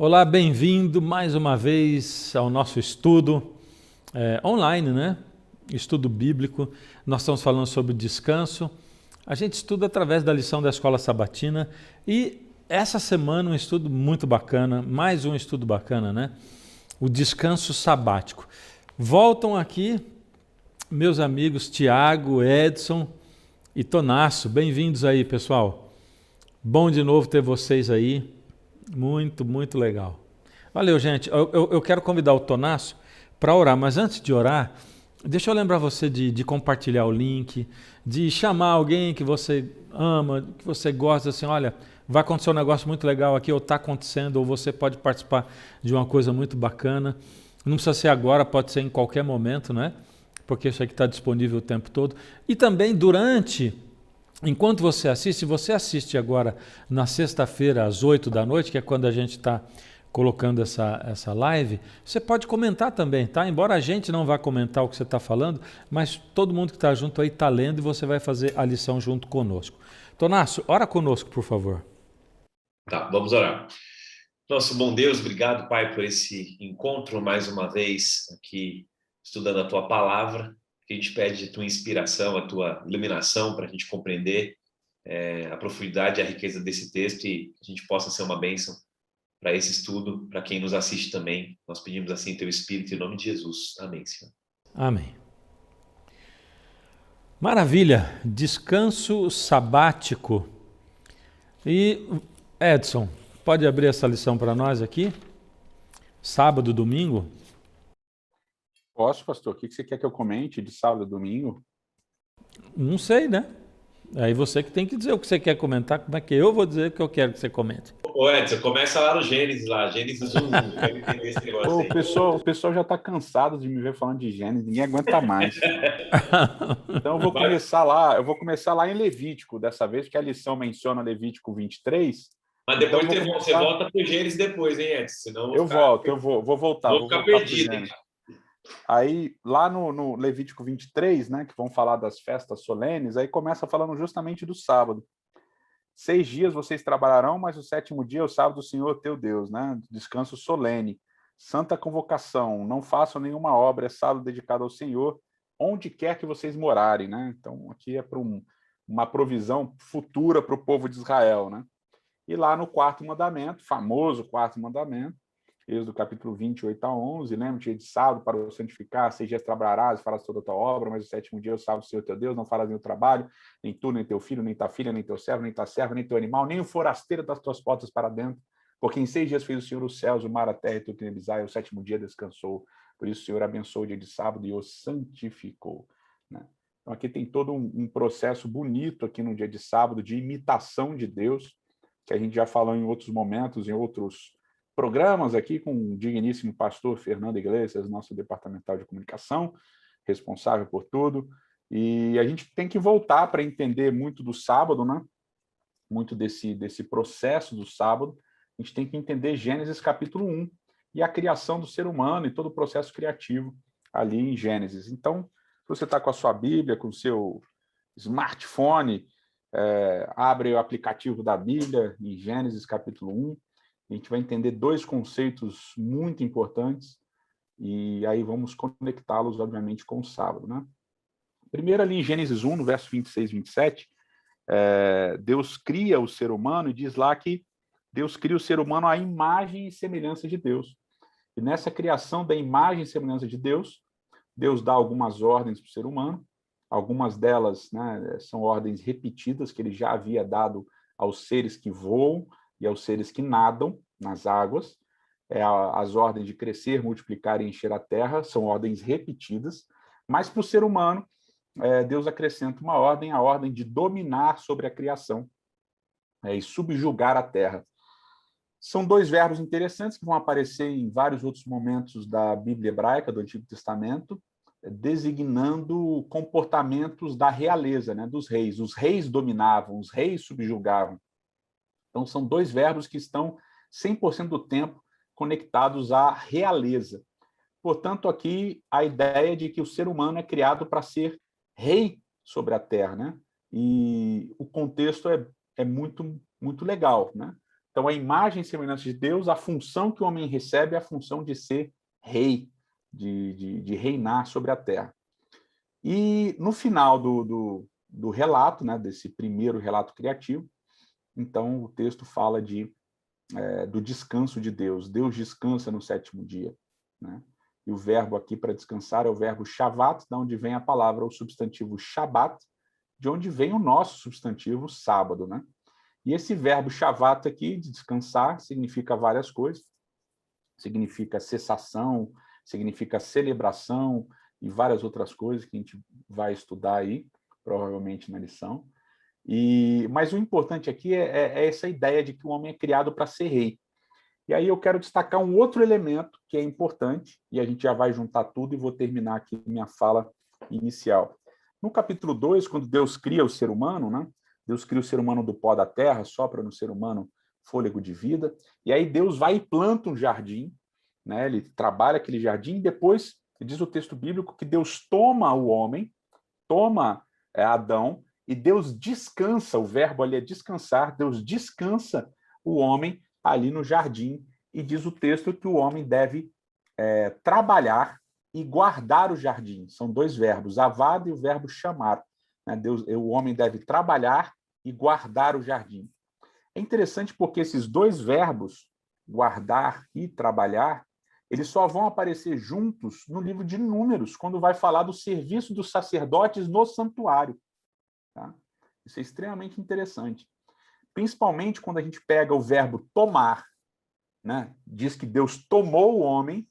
Olá, bem-vindo mais uma vez ao nosso estudo online, né? Estudo bíblico. Nós estamos falando sobre descanso. A gente estuda através da lição da Escola Sabatina e essa semana um estudo muito bacana, mais um estudo bacana, né? O descanso sabático. Voltam aqui meus amigos Tiago, Edson e Tonasso. Bem-vindos aí, pessoal. Bom de novo ter vocês aí. Muito, muito legal. Valeu, gente. Eu quero convidar o Tonasso para orar, mas antes de orar, deixa eu lembrar você de compartilhar o link, de chamar alguém que você ama, que você gosta, assim, olha, vai acontecer um negócio muito legal aqui, ou está acontecendo, ou você pode participar de uma coisa muito bacana. Não precisa ser agora, pode ser em qualquer momento, né? Porque isso aqui está disponível o tempo todo. E também enquanto você assiste agora na sexta-feira às 8 da noite, que é quando a gente está colocando essa live, você pode comentar também, tá? Embora a gente não vá comentar o que você está falando, mas todo mundo que está junto aí está lendo e você vai fazer a lição junto conosco. Tonácio, ora conosco, por favor. Tá, vamos orar. Nosso bom Deus, obrigado, Pai, por esse encontro mais uma vez aqui, estudando a Tua palavra. Que a gente pede a Tua inspiração, a Tua iluminação para a gente compreender a profundidade e a riqueza desse texto e que a gente possa ser uma bênção para esse estudo, para quem nos assiste também. Nós pedimos assim Teu Espírito, em nome de Jesus. Amém, Senhor. Amém. Maravilha, descanso sabático. E Edson, pode abrir essa lição para nós aqui? Sábado, domingo? Posso, pastor? O que você quer que eu comente de sábado e domingo? Não sei, né? Aí você que tem que dizer o que você quer comentar, como é que eu vou dizer o que eu quero que você comente. Ô Edson, começa lá no Gênesis, Gênesis 1, eu quero entender esse negócio Pô, aí. o pessoal já está cansado de me ver falando de Gênesis, ninguém aguenta mais. Então eu vou começar lá em Levítico, dessa vez, porque a lição menciona Levítico 23. Mas Então depois eu vou você começar. volta pro Gênesis depois, hein, Edson? Senão Vou voltar, vou vou ficar voltar para o perdido, hein? Gênesis. Aí, lá no Levítico 23, né, que vão falar das festas solenes, aí começa falando justamente do sábado. 6 dias vocês trabalharão, mas o 7º dia é o sábado do Senhor teu Deus, né? Descanso solene, santa convocação, não façam nenhuma obra, é sábado dedicado ao Senhor, onde quer que vocês morarem, né? Então, aqui é para uma provisão futura para o povo de Israel, né? E lá no 4º mandamento, famoso 4º mandamento, Êxodo capítulo 28 a 11, lembra, dia de sábado para o santificar, 6 dias trabalharás e farás toda a tua obra, mas o 7º dia é o sábado do Senhor teu Deus, não farás nenhum trabalho, nem tu, nem teu filho, nem tua filha, nem teu servo, nem tua serva, nem teu animal, nem o forasteiro das tuas portas para dentro, porque em 6 dias fez o Senhor os céus, o mar, a terra e tudo que neles há, e o 7º dia descansou. Por isso o Senhor abençoou o dia de sábado e o santificou, né? Então aqui tem todo um processo bonito aqui no dia de sábado, de imitação de Deus, que a gente já falou em outros momentos, em outros programas aqui com o digníssimo pastor Fernando Iglesias, nosso departamental de comunicação, responsável por tudo. E a gente tem que voltar para entender muito do sábado, né? Muito desse processo do sábado. A gente tem que entender Gênesis capítulo 1 e a criação do ser humano e todo o processo criativo ali em Gênesis. Então, se você está com a sua Bíblia, com o seu smartphone, abre o aplicativo da Bíblia em Gênesis capítulo 1. A gente vai entender 2 conceitos muito importantes e aí vamos conectá-los, obviamente, com o sábado, né? Primeiro ali em Gênesis 1, no verso 26 e 27, Deus cria o ser humano e diz lá que Deus cria o ser humano à imagem e semelhança de Deus. E nessa criação da imagem e semelhança de Deus, Deus dá algumas ordens para o ser humano, algumas delas, né, são ordens repetidas que ele já havia dado aos seres que voam e aos seres que nadam nas águas. As ordens de crescer, multiplicar e encher a terra são ordens repetidas, mas para o ser humano, Deus acrescenta uma ordem, a ordem de dominar sobre a criação e subjugar a terra. São 2 verbos interessantes que vão aparecer em vários outros momentos da Bíblia hebraica, do Antigo Testamento, designando comportamentos da realeza, né, dos reis. Os reis dominavam, os reis subjugavam. Então, são 2 verbos que estão 100% do tempo conectados à realeza. Portanto, aqui a ideia de que o ser humano é criado para ser rei sobre a terra, né? E o contexto é muito, muito legal, né? Então, a imagem e semelhança de Deus, a função que o homem recebe é a função de ser rei, de reinar sobre a terra. E no final do relato, né, desse primeiro relato criativo, então o texto fala do descanso de Deus. Deus descansa no sétimo dia, né? E o verbo aqui para descansar é o verbo shavat, de onde vem a palavra, o substantivo shabat, de onde vem o nosso substantivo sábado, né? E esse verbo shavat aqui, de descansar, significa várias coisas. Significa cessação, significa celebração e várias outras coisas que a gente vai estudar aí, provavelmente na lição. Mas o importante aqui é essa ideia de que o homem é criado para ser rei. E aí eu quero destacar um outro elemento que é importante, e a gente já vai juntar tudo e vou terminar aqui minha fala inicial. No capítulo 2, quando Deus cria o ser humano, né? Deus cria o ser humano do pó da terra, sopra no ser humano fôlego de vida, e aí Deus vai e planta um jardim, né? Ele trabalha aquele jardim, e depois, diz o texto bíblico, que Deus toma o homem, toma Adão, e Deus descansa, o verbo ali é descansar, Deus descansa o homem ali no jardim, e diz o texto que o homem deve trabalhar e guardar o jardim. São dois verbos, avad e o verbo chamar. Né? O homem deve trabalhar e guardar o jardim. É interessante porque esses dois verbos, guardar e trabalhar, eles só vão aparecer juntos no livro de Números, quando vai falar do serviço dos sacerdotes no santuário. Tá? Isso é extremamente interessante. Principalmente quando a gente pega o verbo tomar, né? Diz que Deus tomou o homem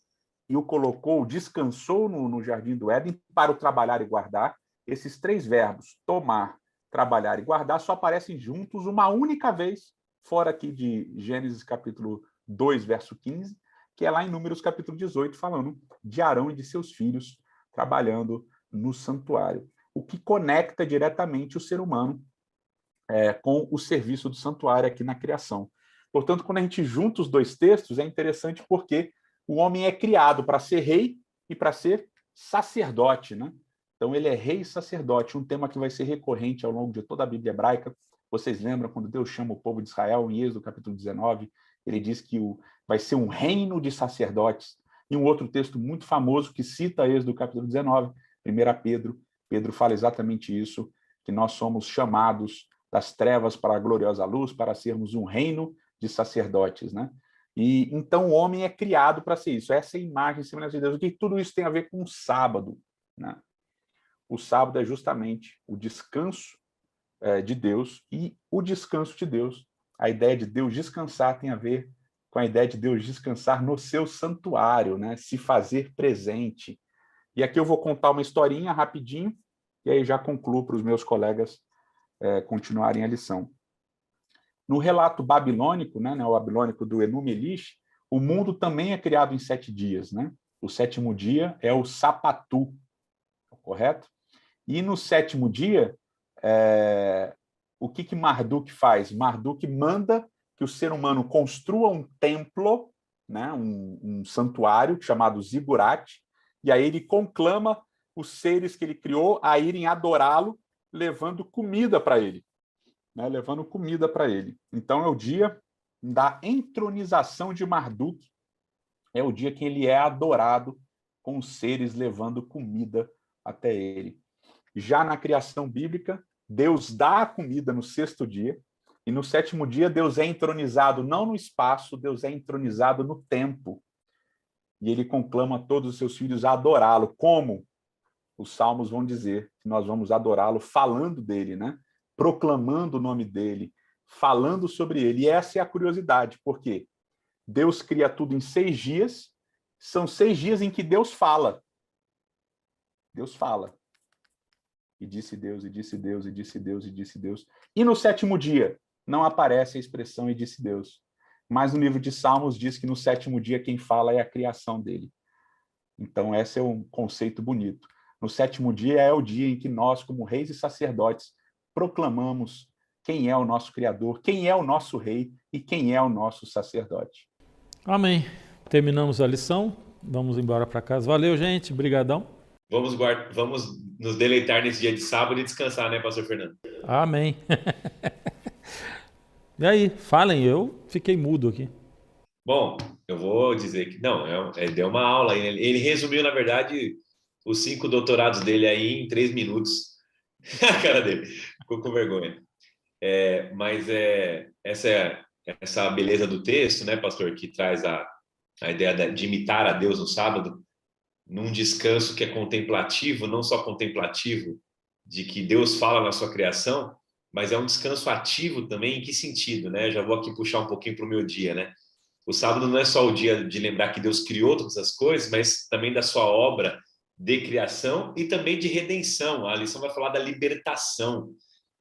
e o colocou, descansou no jardim do Éden para o trabalhar e guardar. Esses três verbos, tomar, trabalhar e guardar, só aparecem juntos uma única vez, fora aqui de Gênesis capítulo 2, verso 15, que é lá em Números capítulo 18, falando de Arão e de seus filhos trabalhando no santuário. O que conecta diretamente o ser humano com o serviço do santuário aqui na criação. Portanto, quando a gente junta os dois textos, é interessante porque o homem é criado para ser rei e para ser sacerdote, né? Então, ele é rei e sacerdote, um tema que vai ser recorrente ao longo de toda a Bíblia hebraica. Vocês lembram quando Deus chama o povo de Israel em Êxodo capítulo 19, ele diz que vai ser um reino de sacerdotes. E um outro texto muito famoso que cita Êxodo capítulo 19, 1 Pedro, Pedro fala exatamente isso, que nós somos chamados das trevas para a gloriosa luz, para sermos um reino de sacerdotes, né? E então o homem é criado para ser isso, essa é a imagem e semelhança de Deus. O que tudo isso tem a ver com o sábado, né? O sábado é justamente o descanso de Deus, e o descanso de Deus, a ideia de Deus descansar tem a ver com a ideia de Deus descansar no seu santuário, né? Se fazer presente. E aqui eu vou contar uma historinha rapidinho, e aí já concluo para os meus colegas continuarem a lição. No relato babilônico, né, o babilônico do Enuma Elish, o mundo também é criado em 7 dias. Né? O sétimo dia é o Sapatu, correto? E no sétimo dia, o que Marduk faz? Marduk manda que o ser humano construa um templo, né, um santuário chamado Zigurat, e aí ele conclama os seres que ele criou a irem adorá-lo, levando comida para ele. Né, levando comida para ele. Então, é o dia da entronização de Marduk, é o dia que ele é adorado com os seres levando comida até ele. Já na criação bíblica, Deus dá a comida no 6º dia, e no 7º dia Deus é entronizado não no espaço, Deus é entronizado no tempo. E ele conclama todos os seus filhos a adorá-lo. Como? Os salmos vão dizer que nós vamos adorá-lo falando dele, né? Proclamando o nome dele, falando sobre ele. E essa é a curiosidade, porque Deus cria tudo em 6 dias, são 6 dias em que Deus fala. Deus fala. E disse Deus, e disse Deus, e disse Deus, e disse Deus. E no 7º dia não aparece a expressão e disse Deus. Mas no livro de Salmos diz que no 7º dia quem fala é a criação dele. Então esse é um conceito bonito. No 7º dia é o dia em que nós, como reis e sacerdotes, proclamamos quem é o nosso Criador, quem é o nosso rei e quem é o nosso sacerdote. Amém. Terminamos a lição. Vamos embora para casa. Valeu, gente. Brigadão. Vamos nos deleitar nesse dia de sábado e descansar, né, pastor Fernando? Amém. E aí, falem, eu fiquei mudo aqui. Bom, eu vou dizer que não, deu uma aula aí, né? Ele resumiu, na verdade, os 5 doutorados dele aí em 3 minutos. A cara dele, ficou com vergonha. Mas essa beleza do texto, né, pastor, que traz a ideia de imitar a Deus no sábado, num descanso que é contemplativo, não só contemplativo, de que Deus fala na sua criação, mas é um descanso ativo também. Em que sentido, né? Já vou aqui puxar um pouquinho para o meu dia, né? O sábado não é só o dia de lembrar que Deus criou todas as coisas, mas também da sua obra de criação e também de redenção. A lição vai falar da libertação,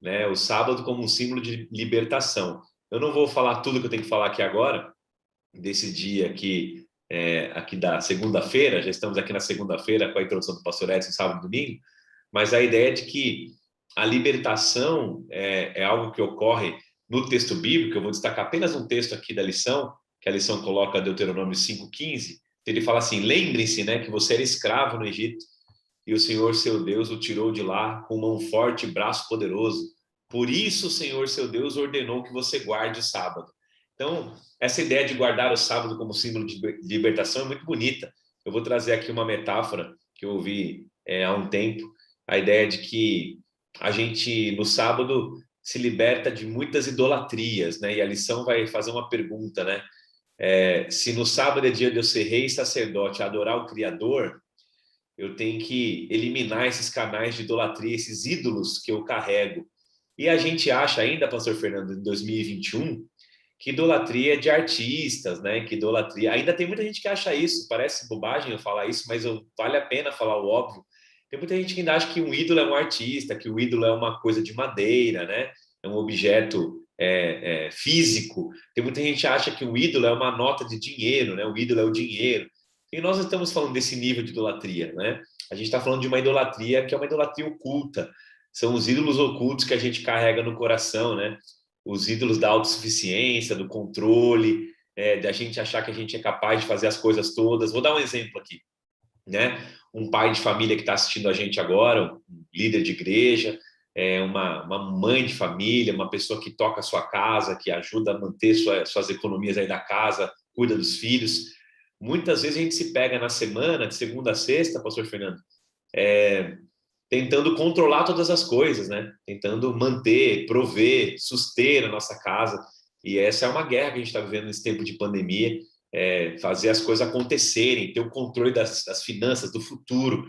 né? O sábado como um símbolo de libertação. Eu não vou falar tudo que eu tenho que falar aqui agora, desse dia aqui da segunda-feira, já estamos aqui na segunda-feira com a introdução do pastor Edson, sábado e domingo, mas a ideia é de que a libertação é algo que ocorre no texto bíblico. Eu vou destacar apenas um texto aqui da lição, que a lição coloca Deuteronômio 5,15. Ele fala assim: lembre-se, né, que você era escravo no Egito e o Senhor seu Deus o tirou de lá com mão forte e braço poderoso. Por isso o Senhor seu Deus ordenou que você guarde o sábado. Então, essa ideia de guardar o sábado como símbolo de libertação é muito bonita. Eu vou trazer aqui uma metáfora que eu ouvi há um tempo, a ideia de que a gente, no sábado, se liberta de muitas idolatrias, né? E a lição vai fazer uma pergunta, né? Se no sábado é dia de eu ser rei e sacerdote, adorar o Criador, eu tenho que eliminar esses canais de idolatria, esses ídolos que eu carrego. E a gente acha ainda, pastor Fernando, em 2021, que idolatria é de artistas, né? Que idolatria... Ainda tem muita gente que acha isso, parece bobagem eu falar isso, mas vale a pena falar o óbvio. Tem muita gente que ainda acha que um ídolo é um artista, que o ídolo é uma coisa de madeira, né? É um objeto físico. Tem muita gente que acha que o ídolo é uma nota de dinheiro, né? O ídolo é o dinheiro. E nós estamos falando desse nível de idolatria, né? A gente está falando de uma idolatria que é uma idolatria oculta. São os ídolos ocultos que a gente carrega no coração, né? Os ídolos da autossuficiência, do controle, de a gente achar que a gente é capaz de fazer as coisas todas. Vou dar um exemplo aqui, né? Um pai de família que está assistindo a gente agora, um líder de igreja, uma mãe de família, uma pessoa que toca a sua casa, que ajuda a manter suas economias aí da casa, cuida dos filhos. Muitas vezes a gente se pega na semana, de segunda a sexta, pastor Fernando, tentando controlar todas as coisas, né? Tentando manter, prover, suster a nossa casa. E essa é uma guerra que a gente está vivendo nesse tempo de pandemia, fazer as coisas acontecerem, ter o controle das finanças, do futuro.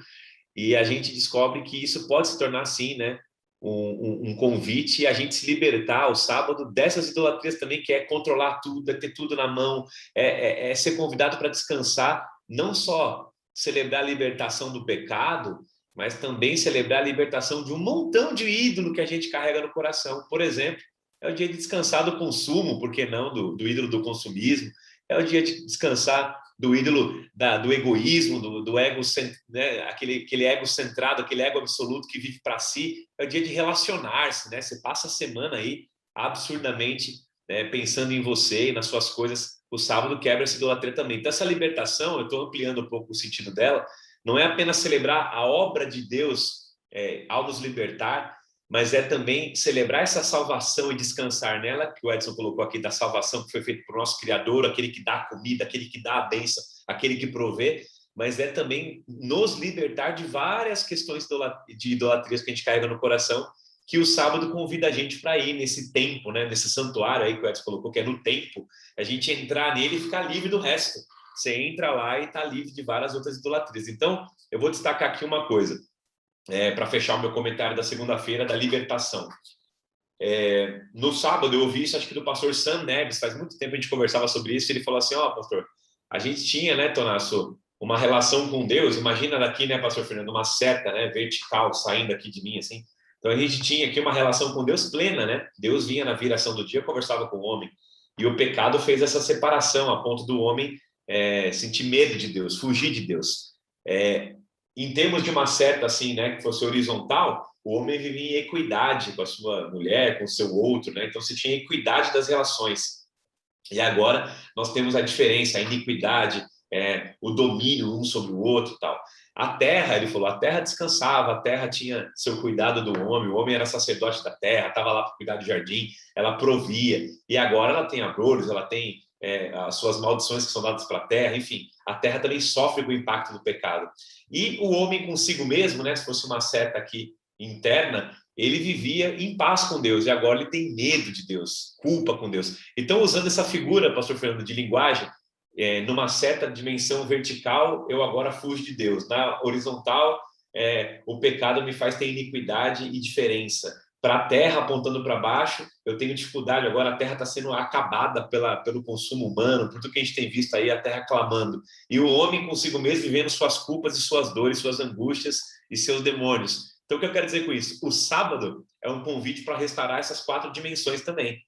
E a gente descobre que isso pode se tornar, sim, né, um convite e a gente se libertar ao sábado dessas idolatrias também, que é controlar tudo, é ter tudo na mão, é ser convidado para descansar, não só celebrar a libertação do pecado, mas também celebrar a libertação de um montão de ídolo que a gente carrega no coração. Por exemplo, é o dia de descansar do consumo, por que não, do ídolo do consumismo. É o dia de descansar do ídolo do egoísmo, do ego, né? aquele ego centrado, aquele ego absoluto que vive para si. É o dia de relacionar-se, né? Você passa a semana aí absurdamente, né, pensando em você e nas suas coisas. O sábado quebra essa idolatria também. Então, essa libertação, eu estou ampliando um pouco o sentido dela, não é apenas celebrar a obra de Deus ao nos libertar, mas é também celebrar essa salvação e descansar nela, que o Edson colocou aqui, da salvação que foi feita por nosso Criador, aquele que dá a comida, aquele que dá a bênção, aquele que provê, mas é também nos libertar de várias questões de idolatrias que a gente carrega no coração, que o sábado convida a gente para ir nesse tempo, né, nesse santuário aí que o Edson colocou, que é no tempo, a gente entrar nele e ficar livre do resto. Você entra lá e está livre de várias outras idolatrias. Então, eu vou destacar aqui uma coisa, para fechar o meu comentário da segunda-feira, da libertação. No sábado, eu ouvi isso, acho que do pastor Sam Neves, faz muito tempo a gente conversava sobre isso, e ele falou assim, pastor, a gente tinha, né, Tonasso, uma relação com Deus, imagina daqui, né, pastor Fernando, uma seta, né, vertical, saindo aqui de mim, assim. Então, a gente tinha aqui uma relação com Deus plena, né? Deus vinha na viração do dia, conversava com o homem, e o pecado fez essa separação, a ponto do homem sentir medo de Deus, fugir de Deus. Em termos de uma seta assim, né, que fosse horizontal, o homem vivia em equidade com a sua mulher, com o seu outro, né? Então, você tinha equidade das relações. E agora nós temos a diferença, a iniquidade, o domínio um sobre o outro e tal. A terra, ele falou, a terra descansava, a terra tinha seu cuidado do homem, o homem era sacerdote da terra, estava lá para cuidar do jardim, ela provia, e agora ela tem abrolhos, ela tem as suas maldições que são dadas para a terra, enfim, a terra também sofre com o impacto do pecado. E o homem consigo mesmo, né, se fosse uma seta aqui interna, ele vivia em paz com Deus, e agora ele tem medo de Deus, culpa com Deus. Então, usando essa figura, pastor Fernando, de linguagem, numa certa dimensão vertical, eu agora fujo de Deus. Na horizontal, o pecado me faz ter iniquidade e diferença. Para a terra, apontando para baixo, eu tenho dificuldade. Agora a terra está sendo acabada pelo consumo humano, por tudo que a gente tem visto aí, a terra clamando. E o homem consigo mesmo vivendo suas culpas e suas dores, suas angústias e seus demônios. Então, o que eu quero dizer com isso? O sábado é um convite para restaurar essas 4 dimensões também.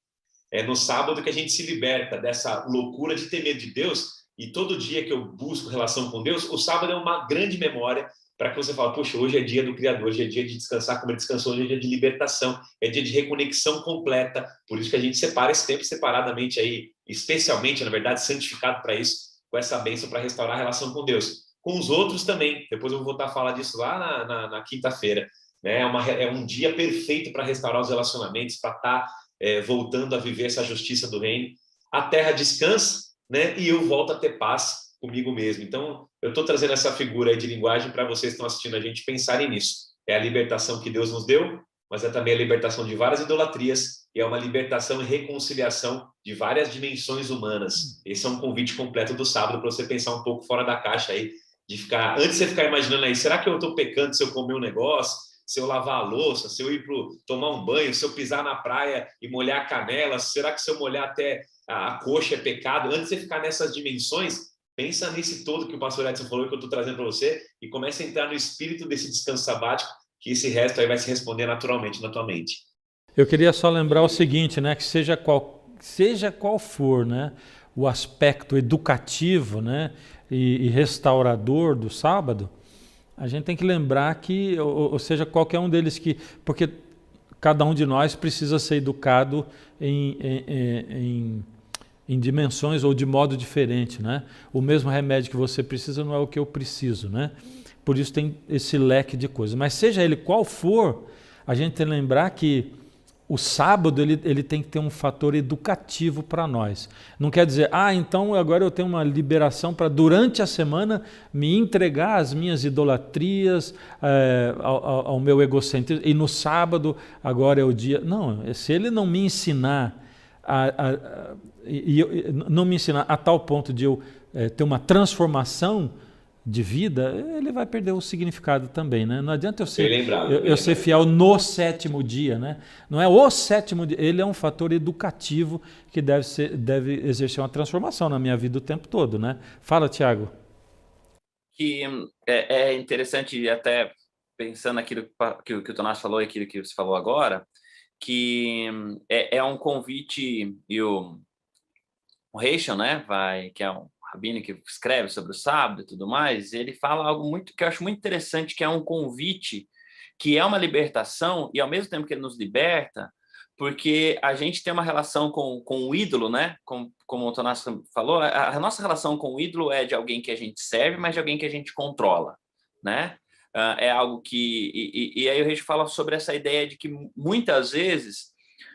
É no sábado que a gente se liberta dessa loucura de ter medo de Deus, e todo dia que eu busco relação com Deus, o sábado é uma grande memória para que você fale, poxa, hoje é dia do Criador, hoje é dia de descansar como ele descansou, hoje é dia de libertação, é dia de reconexão completa, por isso que a gente separa esse tempo separadamente aí, especialmente, na verdade, santificado para isso, com essa bênção para restaurar a relação com Deus. Com os outros também, depois eu vou voltar a falar disso lá na quinta-feira, né? É um dia perfeito para restaurar os relacionamentos, para estar voltando a viver essa justiça do reino. A terra descansa, né? E eu volto a ter paz comigo mesmo. Então, eu estou trazendo essa figura aí de linguagem para vocês que estão assistindo a gente pensarem nisso. É a libertação que Deus nos deu, mas é também a libertação de várias idolatrias, e é uma libertação e reconciliação de várias dimensões humanas. Esse é um convite completo do sábado para você pensar um pouco fora da caixa aí, de ficar, antes de você ficar imaginando aí, será que eu estou pecando se eu comer um negócio, se eu lavar a louça, se eu ir tomar um banho, se eu pisar na praia e molhar a canela, será que se eu molhar até a coxa é pecado? Antes de você ficar nessas dimensões, pensa nesse todo que o pastor Edson falou, que eu estou trazendo para você, e comece a entrar no espírito desse descanso sabático, que esse resto aí vai se responder naturalmente na tua mente. Eu queria só lembrar o seguinte, né, que seja qual for, né, o aspecto educativo, né, e restaurador do sábado, a gente tem que lembrar que, ou seja, qualquer um deles porque cada um de nós precisa ser educado em dimensões ou de modo diferente, né? O mesmo remédio que você precisa não é o que eu preciso, né? Por isso tem esse leque de coisas. Mas seja ele qual for, a gente tem que lembrar que o sábado ele tem que ter um fator educativo para nós. Não quer dizer, então agora eu tenho uma liberação para durante a semana me entregar às minhas idolatrias, ao meu egocentrismo, e no sábado agora é o dia. Não, se ele não me ensinar não me ensinar a tal ponto de eu ter uma transformação de vida, ele vai perder o significado também, né? Não adianta eu ser fiel no 7º dia, né? Não é o 7º dia, ele é um fator educativo que deve exercer uma transformação na minha vida o tempo todo, né? Fala, Tiago. Que é interessante, até pensando naquilo que o Tonás falou e aquilo que você falou agora, que é um convite, e o Heschel, né, que é um rabino que escreve sobre o sábado e tudo mais, ele fala algo que eu acho muito interessante, que é um convite, que é uma libertação, e ao mesmo tempo que ele nos liberta, porque a gente tem uma relação com o ídolo, né? Como o Tonás falou, a nossa relação com o ídolo é de alguém que a gente serve, mas de alguém que a gente controla, né? É algo que... E aí o Heschel fala sobre essa ideia de que muitas vezes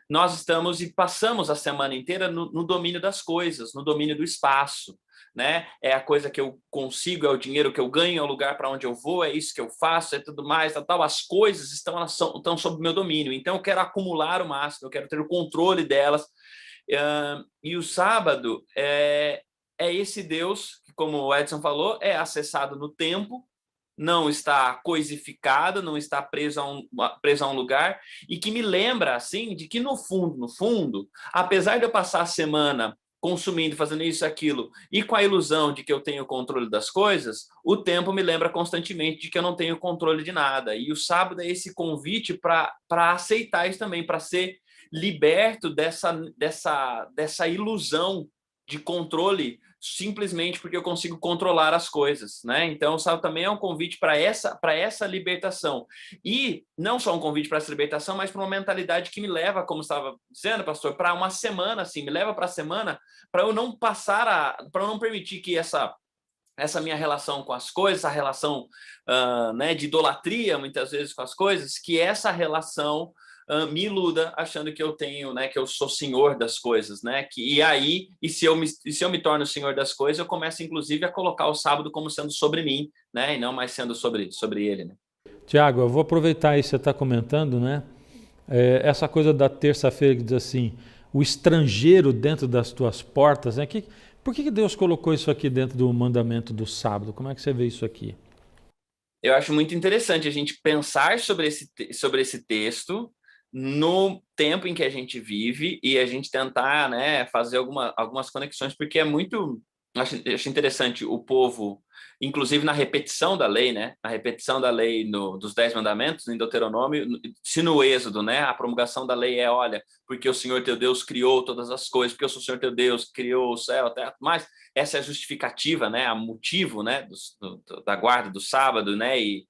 nós estamos e passamos a semana inteira no domínio das coisas, no domínio do espaço, né? É a coisa que eu consigo, é o dinheiro que eu ganho, é o lugar para onde eu vou, é isso que eu faço, é tudo mais, tal. As coisas estão sob meu domínio, então eu quero acumular o máximo, eu quero ter o controle delas. E o sábado é esse Deus que, como o Edson falou, é acessado no tempo, não está coisificado, não está preso a um lugar, e que me lembra, assim, de que no fundo, apesar de eu passar a semana consumindo, fazendo isso, aquilo, e com a ilusão de que eu tenho controle das coisas, o tempo me lembra constantemente de que eu não tenho controle de nada. E o sábado é esse convite para aceitar isso também, para ser liberto dessa ilusão de controle, simplesmente porque eu consigo controlar as coisas, né? Então, o sábado também é um convite para essa libertação. E não só um convite para essa libertação, mas para uma mentalidade que me leva, como estava dizendo, pastor, para uma semana, assim, me leva para a semana, para eu não para eu não permitir que essa essa minha relação com as coisas, a relação né, de idolatria, muitas vezes, com as coisas, que essa relação me iluda, achando que eu tenho, né, que eu sou senhor das coisas, né? E se eu me torno senhor das coisas, eu começo, inclusive, a colocar o sábado como sendo sobre mim, né? E não mais sendo sobre ele, né? Tiago, eu vou aproveitar isso que você está comentando, né? Essa coisa da terça-feira que diz assim, o estrangeiro dentro das tuas portas, né? Por que Deus colocou isso aqui dentro do mandamento do sábado? Como é que você vê isso aqui? Eu acho muito interessante a gente pensar sobre esse texto no tempo em que a gente vive e a gente tentar, né, fazer algumas conexões, porque é muito... Acho interessante o povo, inclusive na repetição da lei, né? Na repetição da lei dos 10 mandamentos, em Deuteronômio, se no Êxodo, né? A promulgação da lei é, olha, porque o Senhor teu Deus criou todas as coisas, porque eu sou o Senhor teu Deus, criou o céu, a terra, mas essa é a justificativa, né? A motivo, né? Da guarda do sábado, né? E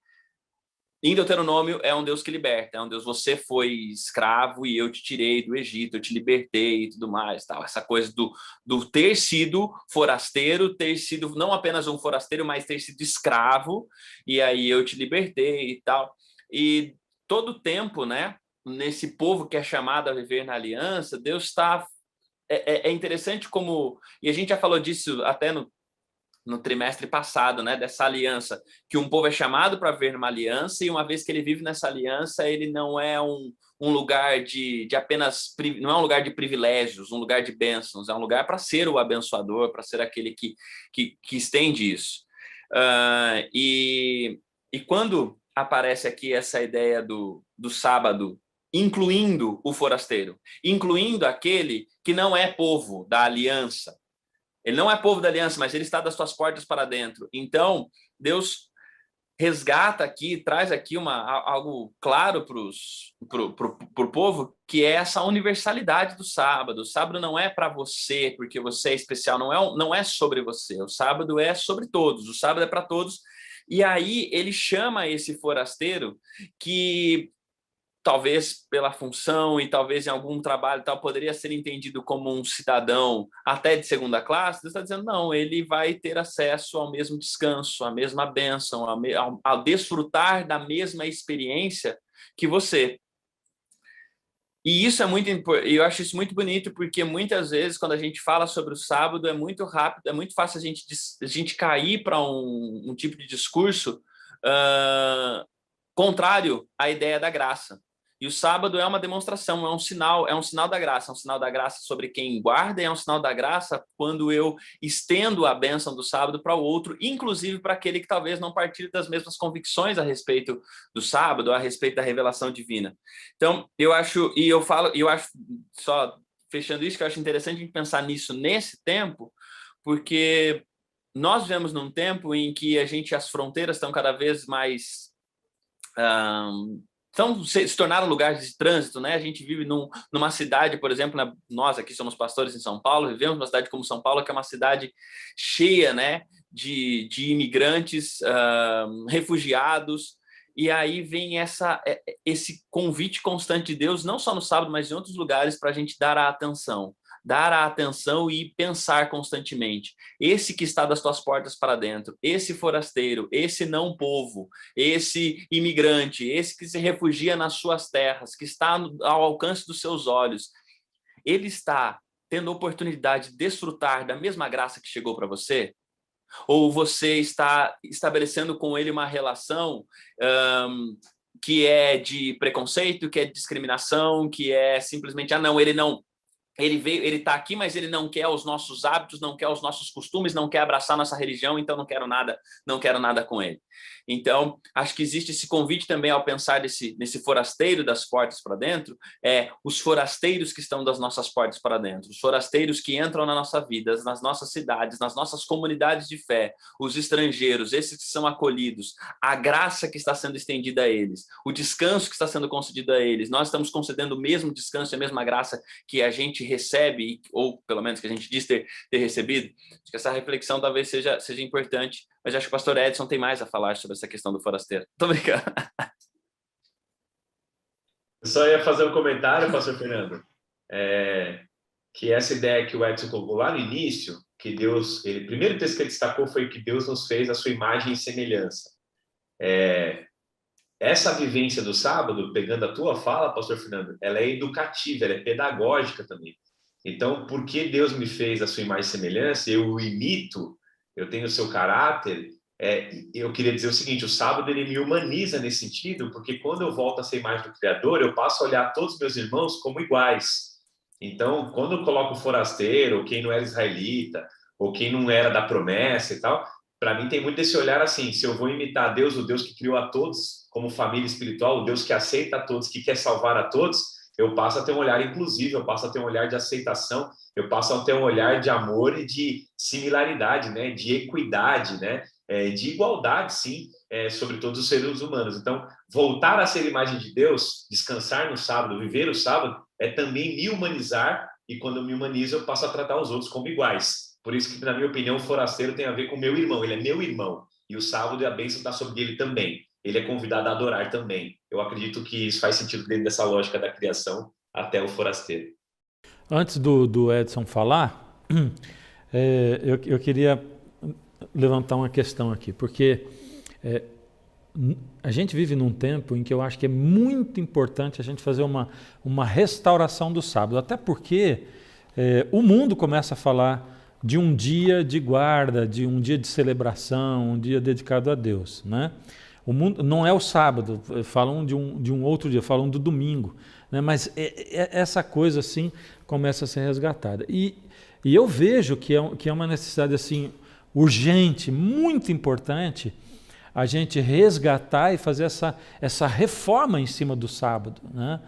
em Deuteronômio é um Deus que liberta, é um Deus, você foi escravo e eu te tirei do Egito, eu te libertei e tudo mais, tal. Essa coisa do ter sido forasteiro, ter sido não apenas um forasteiro, mas ter sido escravo, e aí eu te libertei e tal. E todo o tempo, né, nesse povo que é chamado a viver na aliança, Deus está... É interessante como... E a gente já falou disso até no trimestre passado, né, dessa aliança, que um povo é chamado para viver numa aliança, e uma vez que ele vive nessa aliança, ele não é um lugar de apenas, não é um lugar de privilégios, um lugar de bênçãos, é um lugar para ser o abençoador, para ser aquele que estende isso. E quando aparece aqui essa ideia do sábado, incluindo o forasteiro, incluindo aquele que não é povo da aliança, ele não é povo da aliança, mas ele está das suas portas para dentro. Então, Deus resgata aqui, traz aqui algo claro pro povo, que é essa universalidade do sábado. O sábado não é para você, porque você é especial, não é sobre você. O sábado é sobre todos, o sábado é para todos. E aí ele chama esse forasteiro que... talvez pela função e talvez em algum trabalho e tal, poderia ser entendido como um cidadão até de segunda classe. Deus está dizendo, não, ele vai ter acesso ao mesmo descanso, à mesma bênção, ao desfrutar da mesma experiência que você. E isso é muito importante, eu acho isso muito bonito, porque muitas vezes, quando a gente fala sobre o sábado, é muito rápido, é muito fácil a gente cair para um tipo de discurso contrário à ideia da graça. E o sábado é uma demonstração, é um sinal da graça sobre quem guarda, e é um sinal da graça quando eu estendo a bênção do sábado para o outro, inclusive para aquele que talvez não partilhe das mesmas convicções a respeito do sábado, a respeito da revelação divina. Então, eu acho, só fechando isso, que eu acho interessante a gente pensar nisso nesse tempo, porque nós vivemos num tempo em que as fronteiras estão cada vez mais... se tornaram lugares de trânsito, né? A gente vive numa cidade, por exemplo, nós aqui somos pastores em São Paulo, vivemos numa cidade como São Paulo, que é uma cidade cheia, né, de imigrantes, refugiados, e aí vem esse convite constante de Deus, não só no sábado, mas em outros lugares, para a gente dar a atenção e pensar constantemente. Esse que está das tuas portas para dentro, esse forasteiro, esse não povo, esse imigrante, esse que se refugia nas suas terras, que está ao alcance dos seus olhos, ele está tendo a oportunidade de desfrutar da mesma graça que chegou para você? Ou você está estabelecendo com ele uma relação que é de preconceito, que é de discriminação, que é simplesmente, ele está aqui, mas ele não quer os nossos hábitos, não quer os nossos costumes, não quer abraçar nossa religião, então não quero nada com ele. Então, acho que existe esse convite também ao pensar nesse forasteiro das portas para dentro, os forasteiros que estão das nossas portas para dentro, os forasteiros que entram na nossa vida, nas nossas cidades, nas nossas comunidades de fé, os estrangeiros, esses que são acolhidos, a graça que está sendo estendida a eles, o descanso que está sendo concedido a eles. Nós estamos concedendo o mesmo descanso e a mesma graça que a gente recebe, ou pelo menos que a gente diz ter recebido. Acho que essa reflexão talvez seja importante, mas acho que o pastor Edson tem mais a falar sobre essa questão do forasteiro. Tô brincando. Eu só ia fazer um comentário, pastor Fernando, que essa ideia que o Edson colocou lá no início, que Deus, o primeiro texto que ele destacou foi que Deus nos fez a sua imagem e semelhança. Essa vivência do sábado, pegando a tua fala, pastor Fernando, ela é educativa, ela é pedagógica também. Então, porque Deus me fez a sua imagem e semelhança, eu o imito, eu tenho o seu caráter, eu queria dizer o seguinte, o sábado ele me humaniza nesse sentido, porque quando eu volto a ser imagem do Criador, eu passo a olhar todos os meus irmãos como iguais. Então, quando eu coloco o forasteiro, ou quem não era israelita, ou quem não era da promessa e tal, para mim tem muito esse olhar assim, se eu vou imitar Deus, o Deus que criou a todos como família espiritual, o Deus que aceita a todos, que quer salvar a todos, eu passo a ter um olhar inclusivo, eu passo a ter um olhar de aceitação, eu passo a ter um olhar de amor e de similaridade, né? De equidade, né? De igualdade, sim, sobre todos os seres humanos. Então, voltar a ser imagem de Deus, descansar no sábado, viver o sábado, é também me humanizar, e quando eu me humanizo, eu passo a tratar os outros como iguais. Por isso que, na minha opinião, o forasteiro tem a ver com meu irmão, ele é meu irmão, e o sábado e a bênção está sobre ele também. Ele é convidado a adorar também. Eu acredito que isso faz sentido dentro dessa lógica da criação até o forasteiro. Antes do Edson falar, eu queria levantar uma questão aqui, porque a gente vive num tempo em que eu acho que é muito importante a gente fazer uma restauração do sábado, até porque o mundo começa a falar de um dia de guarda, de um dia de celebração, um dia dedicado a Deus, né? O mundo não é o sábado, falam de um outro dia, falam do domingo, né? Mas essa coisa assim começa a ser resgatada. E eu vejo que é uma necessidade assim urgente, muito importante, a gente resgatar e fazer essa reforma em cima do sábado, né?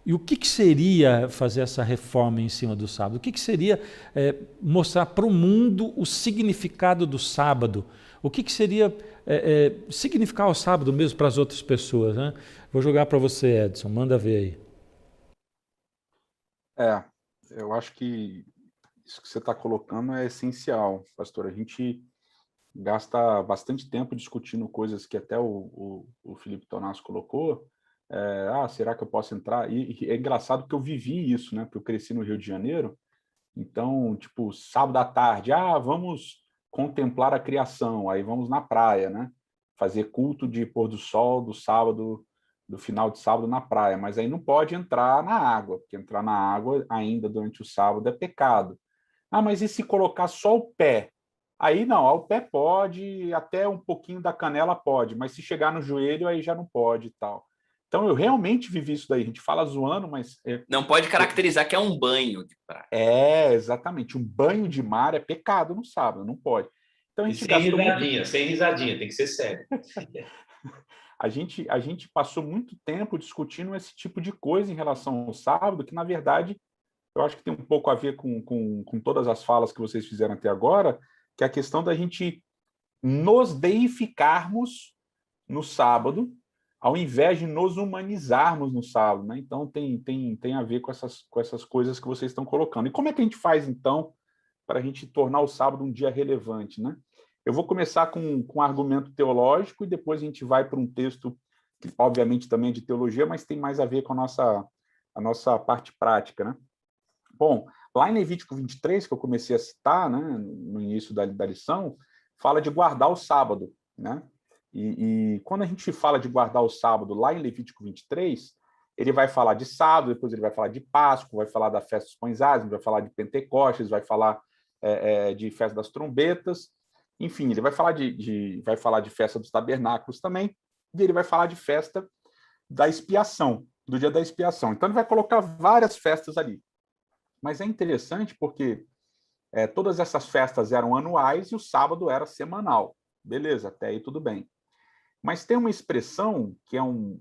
E o que seria fazer essa reforma em cima do sábado? O que seria mostrar para o mundo o significado do sábado? O que seria significar o sábado mesmo para as outras pessoas, né? Vou jogar para você, Edson, manda ver aí. Eu acho que isso que você está colocando é essencial, pastor. A gente gasta bastante tempo discutindo coisas que até o Felipe Tonasso colocou. Será que eu posso entrar? E é engraçado porque eu vivi isso, né? Porque eu cresci no Rio de Janeiro. Então, tipo, sábado à tarde, vamos contemplar a criação, aí vamos na praia, né? Fazer culto de pôr do sol do sábado, do final de sábado na praia, mas aí não pode entrar na água, porque entrar na água ainda durante o sábado é pecado. Mas e se colocar só o pé? Aí não, o pé pode, até um pouquinho da canela pode, mas se chegar no joelho aí já não pode e tal. Então eu realmente vivi isso daí, a gente fala zoando, mas... Não pode caracterizar que é um banho de praia. Exatamente, um banho de mar é pecado no sábado, não pode. Então a gente sem risadinha, tem que ser sério. A gente passou muito tempo discutindo esse tipo de coisa em relação ao sábado, que na verdade eu acho que tem um pouco a ver com todas as falas que vocês fizeram até agora, que é a questão da gente nos deificarmos no sábado, ao invés de nos humanizarmos no sábado, né? Então tem a ver com essas coisas que vocês estão colocando. E como é que a gente faz, então, para a gente tornar o sábado um dia relevante, né? Eu vou começar com um argumento teológico e depois a gente vai para um texto que, obviamente, também é de teologia, mas tem mais a ver com a nossa parte prática, né? Bom, lá em Levítico 23, que eu comecei a citar, né, no início da lição, fala de guardar o sábado, né? E quando a gente fala de guardar o sábado lá em Levítico 23, ele vai falar de sábado, depois ele vai falar de Páscoa, vai falar da festa dos pães ázimos, vai falar de Pentecostes, vai falar de festa das trombetas, enfim, ele vai falar de festa dos tabernáculos também, e ele vai falar de festa da expiação, do dia da expiação. Então ele vai colocar várias festas ali. Mas é interessante porque todas essas festas eram anuais e o sábado era semanal. Beleza, até aí tudo bem. Mas tem uma expressão que é uma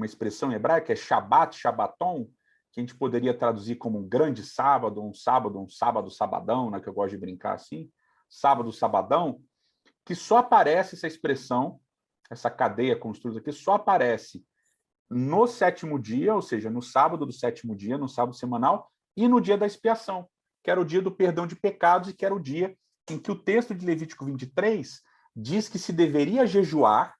expressão hebraica, é Shabat, Shabaton, que a gente poderia traduzir como um grande sábado, um sábado, sabadão, né, que eu gosto de brincar assim, sábado, sabadão, que só aparece essa expressão, essa cadeia construída aqui, só aparece no sétimo dia, ou seja, no sábado do sétimo dia, no sábado semanal, e no dia da expiação, que era o dia do perdão de pecados e que era o dia em que o texto de Levítico 23 diz que se deveria jejuar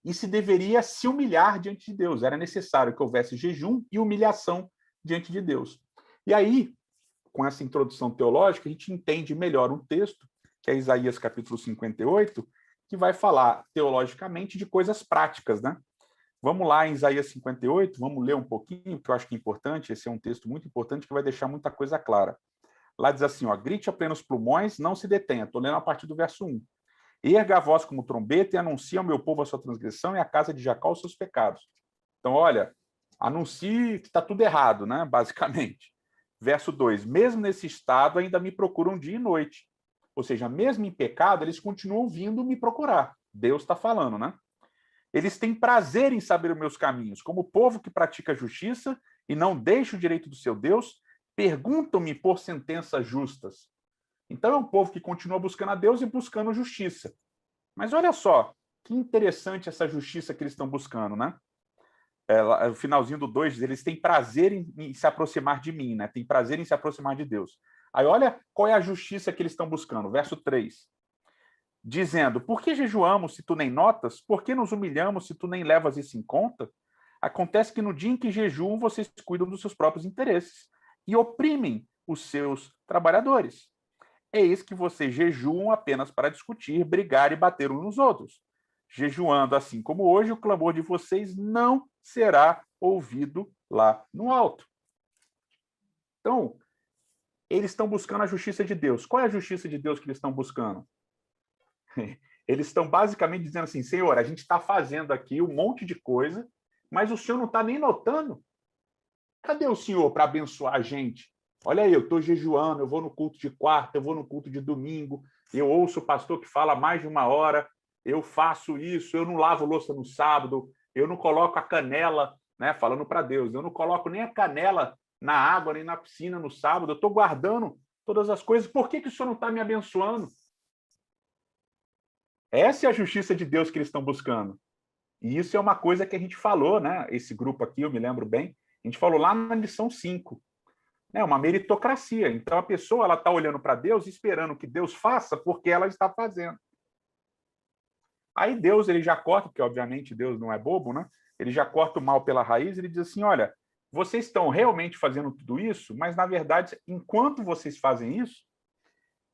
e se deveria se humilhar diante de Deus. Era necessário que houvesse jejum e humilhação diante de Deus. E aí, com essa introdução teológica, a gente entende melhor um texto, que é Isaías capítulo 58, que vai falar teologicamente de coisas práticas, né? Vamos lá em Isaías 58, vamos ler um pouquinho, que eu acho que é importante, esse é um texto muito importante que vai deixar muita coisa clara. Lá diz assim, ó, grite a plenos pulmões, não se detenha. Estou lendo a partir do verso 1. Erga a voz como trombeta e anuncia ao meu povo a sua transgressão e à casa de Jacó os seus pecados. Então, olha, anuncie que está tudo errado, né? Basicamente. Verso 2, mesmo nesse estado ainda me procuram dia e noite. Ou seja, mesmo em pecado, eles continuam vindo me procurar. Deus está falando, né? Eles têm prazer em saber os meus caminhos, como o povo que pratica a justiça e não deixa o direito do seu Deus, perguntam-me por sentenças justas. Então é um povo que continua buscando a Deus e buscando justiça. Mas olha só, que interessante essa justiça que eles estão buscando, né? O finalzinho do 2 diz, eles têm prazer em se aproximar de mim, né? Tem prazer em se aproximar de Deus. Aí olha qual é a justiça que eles estão buscando. Verso 3. Dizendo, por que jejuamos se tu nem notas? Por que nos humilhamos se tu nem levas isso em conta? Acontece que no dia em que jejuam, vocês cuidam dos seus próprios interesses e oprimem os seus trabalhadores. Eis que vocês jejuam apenas para discutir, brigar e bater uns nos outros. Jejuando assim como hoje, o clamor de vocês não será ouvido lá no alto. Então, eles estão buscando a justiça de Deus. Qual é a justiça de Deus que eles estão buscando? Eles estão basicamente dizendo assim, Senhor, a gente está fazendo aqui um monte de coisa, mas o Senhor não está nem notando. Cadê o Senhor para abençoar a gente? Olha aí, eu estou jejuando, eu vou no culto de quarta, eu vou no culto de domingo, eu ouço o pastor que fala mais de 1 hora, eu faço isso, eu não lavo louça no sábado, eu não coloco a canela, né, falando para Deus, eu não coloco nem a canela na água, nem na piscina no sábado, eu estou guardando todas as coisas, por que o Senhor não está me abençoando? Essa é a justiça de Deus que eles estão buscando. E isso é uma coisa que a gente falou, né? Esse grupo aqui, eu me lembro bem, a gente falou lá na lição 5. É uma meritocracia. Então, a pessoa está olhando para Deus, esperando que Deus faça porque ela está fazendo. Aí Deus ele já corta, porque obviamente Deus não é bobo, né? Ele já corta o mal pela raiz, ele diz assim, olha, vocês estão realmente fazendo tudo isso, mas, na verdade, enquanto vocês fazem isso,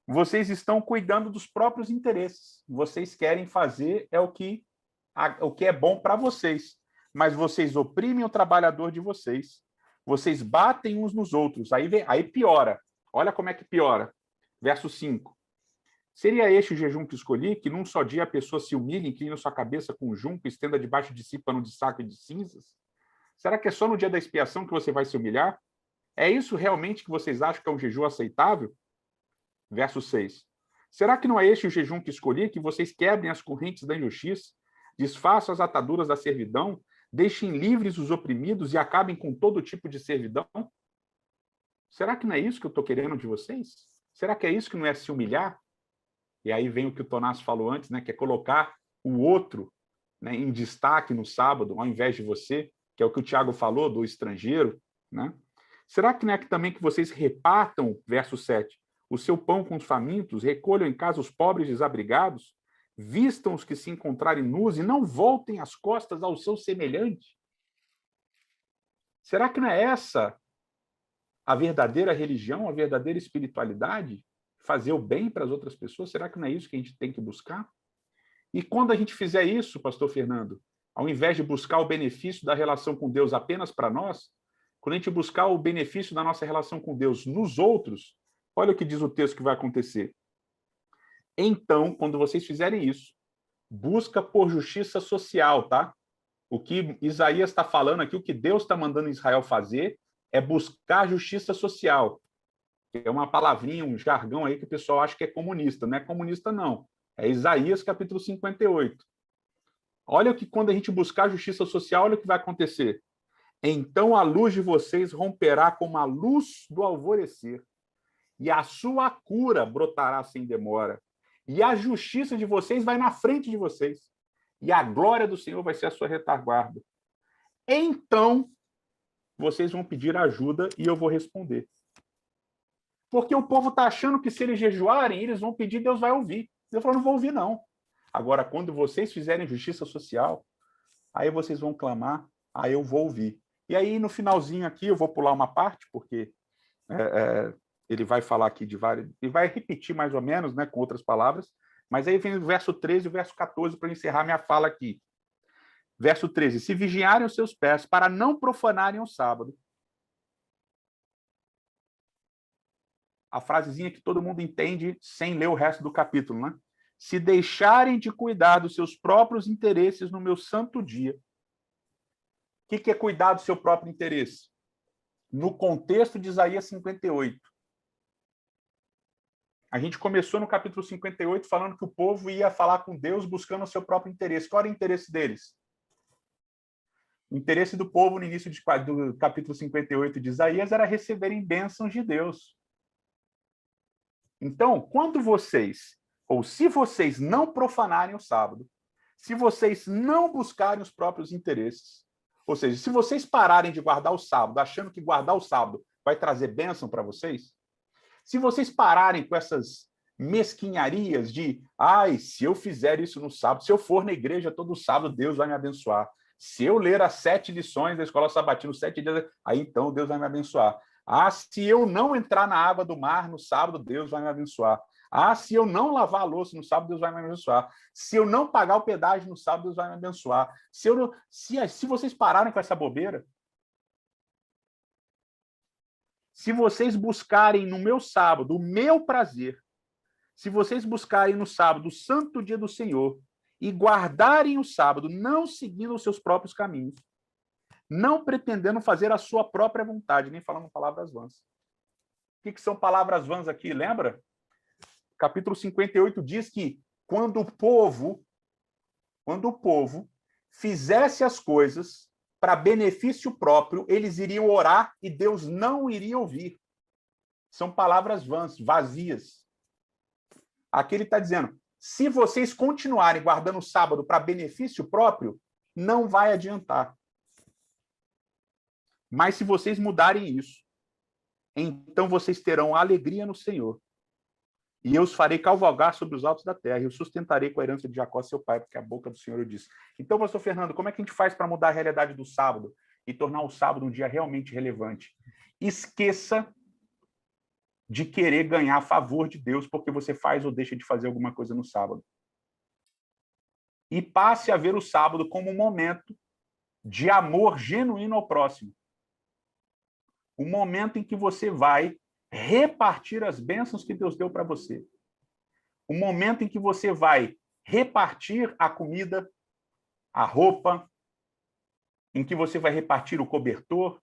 vocês estão cuidando dos próprios interesses. Vocês querem fazer o que é bom para vocês, mas vocês oprimem o trabalhador de vocês. Vocês batem uns nos outros. Aí piora. Olha como é que piora. Verso 5. Seria este o jejum que escolhi, que num só dia a pessoa se humilhe, incline sua cabeça com junco, estenda debaixo de si pano de saco e de cinzas? Será que é só no dia da expiação que você vai se humilhar? É isso realmente que vocês acham que é um jejum aceitável? Verso 6. Será que não é este o jejum que escolhi, que vocês quebrem as correntes da injustiça, desfaçam as ataduras da servidão, deixem livres os oprimidos e acabem com todo tipo de servidão? Será que não é isso que eu estou querendo de vocês? Será que é isso que não é se humilhar? E aí vem o que o Tonás falou antes, né, que é colocar o outro, né, em destaque no sábado, ao invés de você, que é o que o Tiago falou do estrangeiro. Né? Será que não é que também que vocês repartam, verso 7, o seu pão com os famintos, recolham em casa os pobres desabrigados, vistam os que se encontrarem nus e não voltem as costas ao seu semelhante? Será que não é essa a verdadeira religião, a verdadeira espiritualidade? Fazer o bem para as outras pessoas? Será que não é isso que a gente tem que buscar? E quando a gente fizer isso, pastor Fernando, ao invés de buscar o benefício da relação com Deus apenas para nós, quando a gente buscar o benefício da nossa relação com Deus nos outros, olha o que diz o texto que vai acontecer. Então, quando vocês fizerem isso, busca por justiça social, tá? O que Isaías está falando aqui, o que Deus está mandando Israel fazer é buscar justiça social. É uma palavrinha, um jargão aí que o pessoal acha que é comunista. Não é comunista, não. É Isaías, capítulo 58. Olha que quando a gente buscar justiça social, olha o que vai acontecer. Então a luz de vocês romperá como a luz do alvorecer, e a sua cura brotará sem demora, e a justiça de vocês vai na frente de vocês, e a glória do Senhor vai ser a sua retaguarda. Então vocês vão pedir ajuda e eu vou responder. Porque o povo está achando que se eles jejuarem, eles vão pedir, Deus vai ouvir. Deus falou, não vou ouvir, não. Agora, quando vocês fizerem justiça social, aí vocês vão clamar, aí eu vou ouvir. E aí, no finalzinho aqui, eu vou pular uma parte, porque ele vai falar aqui de vários, e vai repetir mais ou menos, né, com outras palavras, mas aí vem o verso 13 e o verso 14 para encerrar minha fala aqui. Verso 13, se vigiarem os seus pés para não profanarem o sábado. A frasezinha que todo mundo entende sem ler o resto do capítulo, né? Se deixarem de cuidar dos seus próprios interesses no meu santo dia. O que é cuidar do seu próprio interesse? No contexto de Isaías 58. A gente começou no capítulo 58 falando que o povo ia falar com Deus buscando o seu próprio interesse. Qual era o interesse deles? O interesse do povo no início do capítulo 58 de Isaías era receberem bênçãos de Deus. Então, quando vocês, ou se vocês não profanarem o sábado, se vocês não buscarem os próprios interesses, ou seja, se vocês pararem de guardar o sábado, achando que guardar o sábado vai trazer bênção para vocês, se vocês pararem com essas mesquinharias de, se eu fizer isso no sábado, se eu for na igreja todo sábado, Deus vai me abençoar. Se eu ler as 7 lições da escola sabatina, os 7 dias, aí então Deus vai me abençoar. Se eu não entrar na água do mar no sábado, Deus vai me abençoar. Se eu não lavar a louça no sábado, Deus vai me abençoar. Se eu não pagar o pedágio no sábado, Deus vai me abençoar. Se vocês pararem com essa bobeira, se vocês buscarem no meu sábado o meu prazer, se vocês buscarem no sábado o santo dia do Senhor e guardarem o sábado, não seguindo os seus próprios caminhos, não pretendendo fazer a sua própria vontade, nem falando palavras vãs. O que são palavras vãs aqui? Lembra? Capítulo 58 diz que quando o povo fizesse as coisas para benefício próprio, eles iriam orar e Deus não iria ouvir. São palavras vãs, vazias. Aqui ele está dizendo, se vocês continuarem guardando o sábado para benefício próprio, não vai adiantar. Mas se vocês mudarem isso, então vocês terão alegria no Senhor. E eu os farei cavalgar sobre os altos da terra, e eu sustentarei com a herança de Jacó, seu pai, porque a boca do Senhor o disse. Então, pastor Fernando, como é que a gente faz para mudar a realidade do sábado e tornar o sábado um dia realmente relevante? Esqueça de querer ganhar a favor de Deus porque você faz ou deixa de fazer alguma coisa no sábado. E passe a ver o sábado como um momento de amor genuíno ao próximo. Um momento em que você vai repartir as bênçãos que Deus deu para você. Um momento em que você vai repartir a comida, a roupa, em que você vai repartir o cobertor,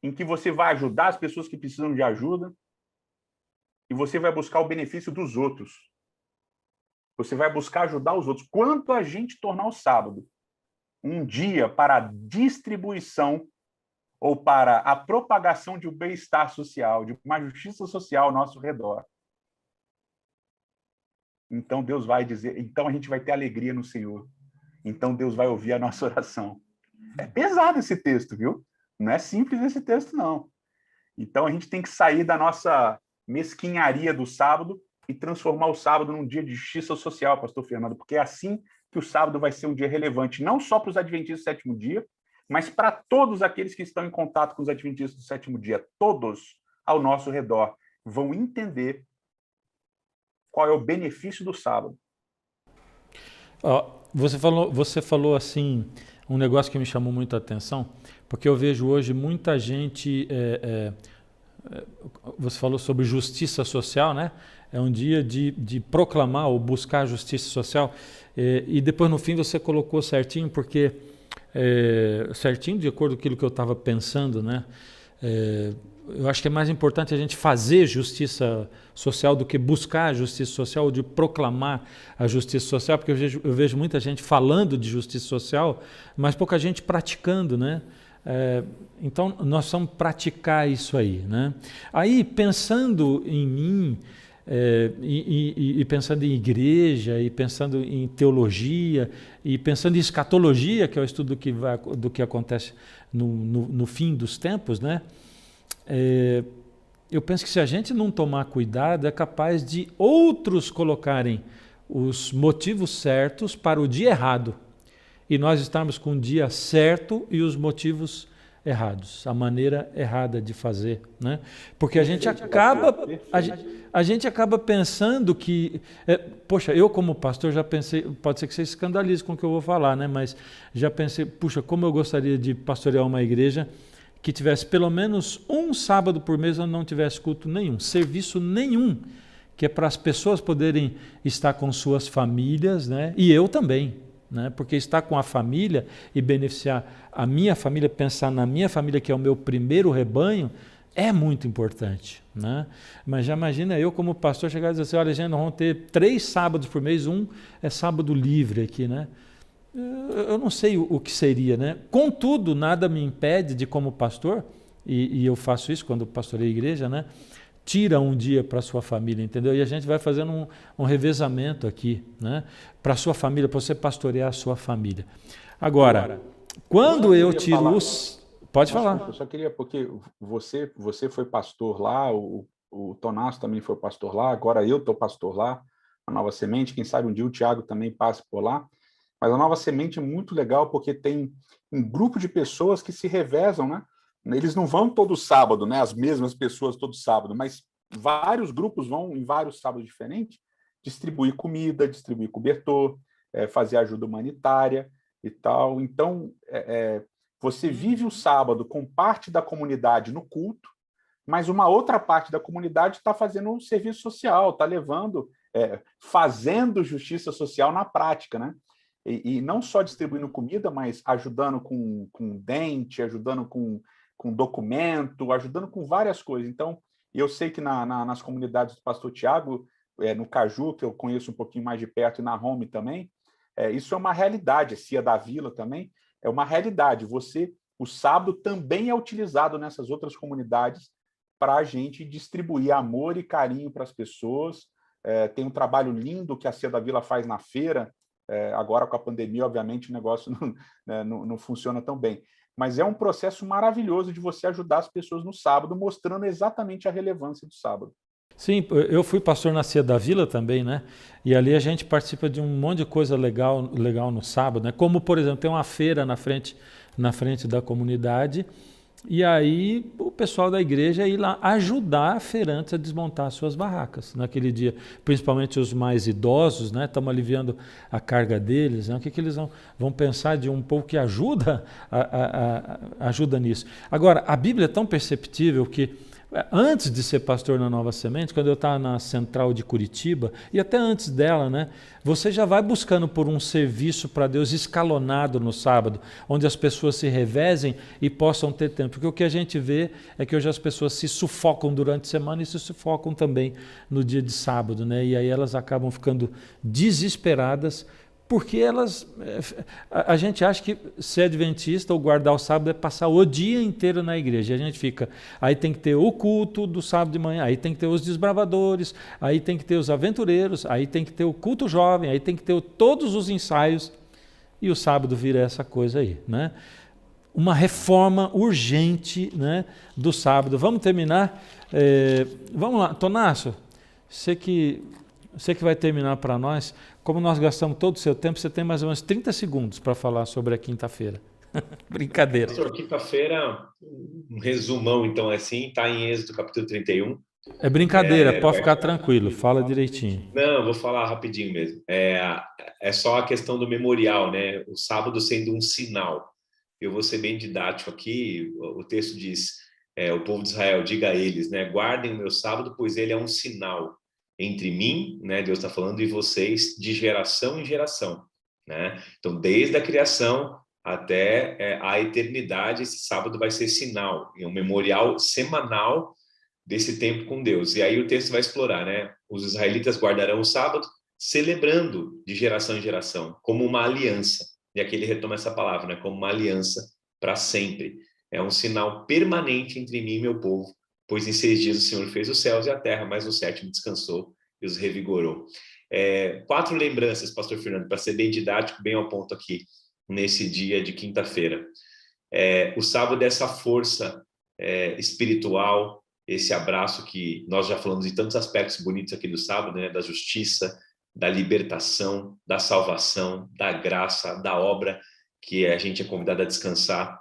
em que você vai ajudar as pessoas que precisam de ajuda, e você vai buscar o benefício dos outros. Você vai buscar ajudar os outros. Quanto a gente tornar o sábado um dia para a distribuição ou para a propagação de um bem-estar social, de uma justiça social ao nosso redor. Então Deus vai dizer, então a gente vai ter alegria no Senhor. Então Deus vai ouvir a nossa oração. É pesado esse texto, viu? Não é simples esse texto, não. Então a gente tem que sair da nossa mesquinharia do sábado e transformar o sábado num dia de justiça social, pastor Fernando, porque é assim que o sábado vai ser um dia relevante, não só para os adventistas do sétimo dia, mas para todos aqueles que estão em contato com os adventistas do sétimo dia. Todos ao nosso redor vão entender qual é o benefício do sábado. Você falou assim, um negócio que me chamou muito a atenção, porque eu vejo hoje muita gente... você falou sobre justiça social, né? É um dia de proclamar ou buscar justiça social. E depois, no fim, você colocou certinho, porque... certinho de acordo com aquilo que eu estava pensando, né? Eu acho que é mais importante a gente fazer justiça social do que buscar a justiça social ou de proclamar a justiça social, porque eu vejo muita gente falando de justiça social, mas pouca gente praticando, né? Então nós vamos praticar isso aí, né? Aí, pensando em mim, e pensando em igreja, e pensando em teologia, e pensando em escatologia, que é o estudo do que acontece no fim dos tempos, né? Eu penso que se a gente não tomar cuidado, é capaz de outros colocarem os motivos certos para o dia errado, e nós estarmos com o dia certo e os motivos errados, a maneira errada de fazer, né? Porque a gente acaba pensando que, poxa, eu como pastor já pensei, pode ser que você se escandalize com o que eu vou falar, né? Mas já pensei, puxa, como eu gostaria de pastorear uma igreja que tivesse pelo menos um sábado por mês onde não tivesse culto nenhum, serviço nenhum, que é para as pessoas poderem estar com suas famílias, né? E eu também, né? Porque estar com a família e beneficiar a minha família, pensar na minha família, que é o meu primeiro rebanho, é muito importante, né? Mas já imagina eu como pastor chegar e dizer assim, olha gente, nós vamos ter 3 sábados por mês, um é sábado livre aqui, né? Eu não sei o que seria, né? Contudo, nada me impede de, como pastor, e eu faço isso quando pastorei a igreja, né? Tira um dia para a sua família, entendeu? E a gente vai fazendo um revezamento aqui, né? Para a sua família, para você pastorear a sua família. Agora, quando eu tiro os... Pode falar. Eu só queria, porque você foi pastor lá, o Tonasso também foi pastor lá, agora eu estou pastor lá, a Nova Semente, quem sabe um dia o Tiago também passe por lá. Mas a Nova Semente é muito legal porque tem um grupo de pessoas que se revezam, né? Eles não vão todo sábado, né? As mesmas pessoas todo sábado, mas vários grupos vão em vários sábados diferentes distribuir comida, distribuir cobertor, fazer ajuda humanitária e tal. Então, você vive o sábado com parte da comunidade no culto, mas uma outra parte da comunidade está fazendo um serviço social, está levando, fazendo justiça social na prática, né? E não só distribuindo comida, mas ajudando com dente, ajudando com documento, ajudando com várias coisas. Então, eu sei que nas comunidades do pastor Tiago, no Caju, que eu conheço um pouquinho mais de perto, e na Home também, isso é uma realidade, a Cia da Vila também, é uma realidade. O sábado também é utilizado nessas outras comunidades para a gente distribuir amor e carinho para as pessoas. Tem um trabalho lindo que a Cia da Vila faz na feira. Agora, com a pandemia, obviamente, o negócio não funciona tão bem. Mas é um processo maravilhoso de você ajudar as pessoas no sábado, mostrando exatamente a relevância do sábado. Sim, eu fui pastor na Cia da Vila também, né? E ali a gente participa de um monte de coisa legal no sábado, né? Como, por exemplo, tem uma feira na frente da comunidade, e aí o pessoal da igreja ia lá ajudar feirantes a desmontar suas barracas naquele dia, principalmente os mais idosos, né? Estamos aliviando a carga deles, né? O que eles vão pensar de um povo que ajuda nisso? Agora, a Bíblia é tão perceptível que antes de ser pastor na Nova Semente, quando eu estava na Central de Curitiba, e até antes dela, né, você já vai buscando por um serviço para Deus escalonado no sábado, onde as pessoas se revezem e possam ter tempo. Porque o que a gente vê é que hoje as pessoas se sufocam durante a semana e se sufocam também no dia de sábado, né? E aí elas acabam ficando desesperadas, porque a gente acha que ser adventista ou guardar o sábado é passar o dia inteiro na igreja. A gente fica, aí tem que ter o culto do sábado de manhã, aí tem que ter os desbravadores, aí tem que ter os aventureiros, aí tem que ter o culto jovem, aí tem que ter todos os ensaios, e o sábado vira essa coisa aí, né? Uma reforma urgente, né, do sábado. Vamos terminar? Vamos lá, Tonasso, você que vai terminar para nós. Como nós gastamos todo o seu tempo, você tem mais ou menos 30 segundos para falar sobre a quinta-feira. Brincadeira. Pastor, quinta-feira, um resumão, então, assim, está em Êxodo capítulo 31. É brincadeira, pode ficar tranquilo, fala direitinho. Não, eu vou falar rapidinho mesmo. É só a questão do memorial, né? O sábado sendo um sinal. Eu vou ser bem didático aqui. O texto diz, o povo de Israel, diga a eles, né? Guardem o meu sábado, pois ele é um sinal entre mim, né, Deus está falando, e vocês de geração em geração, né? Então, desde a criação até a eternidade, esse sábado vai ser sinal, é um memorial semanal desse tempo com Deus. E aí o texto vai explorar, né? Os israelitas guardarão o sábado, celebrando de geração em geração, como uma aliança. E aqui ele retoma essa palavra, né? Como uma aliança para sempre. É um sinal permanente entre mim e meu povo, pois em 6 dias o Senhor fez os céus e a terra, mas no 7º descansou e os revigorou. 4 lembranças, pastor Fernando, para ser bem didático, bem ao ponto aqui, nesse dia de quinta-feira. O sábado é essa força espiritual, esse abraço que nós já falamos em tantos aspectos bonitos aqui do sábado, né? Da justiça, da libertação, da salvação, da graça, da obra, que a gente é convidado a descansar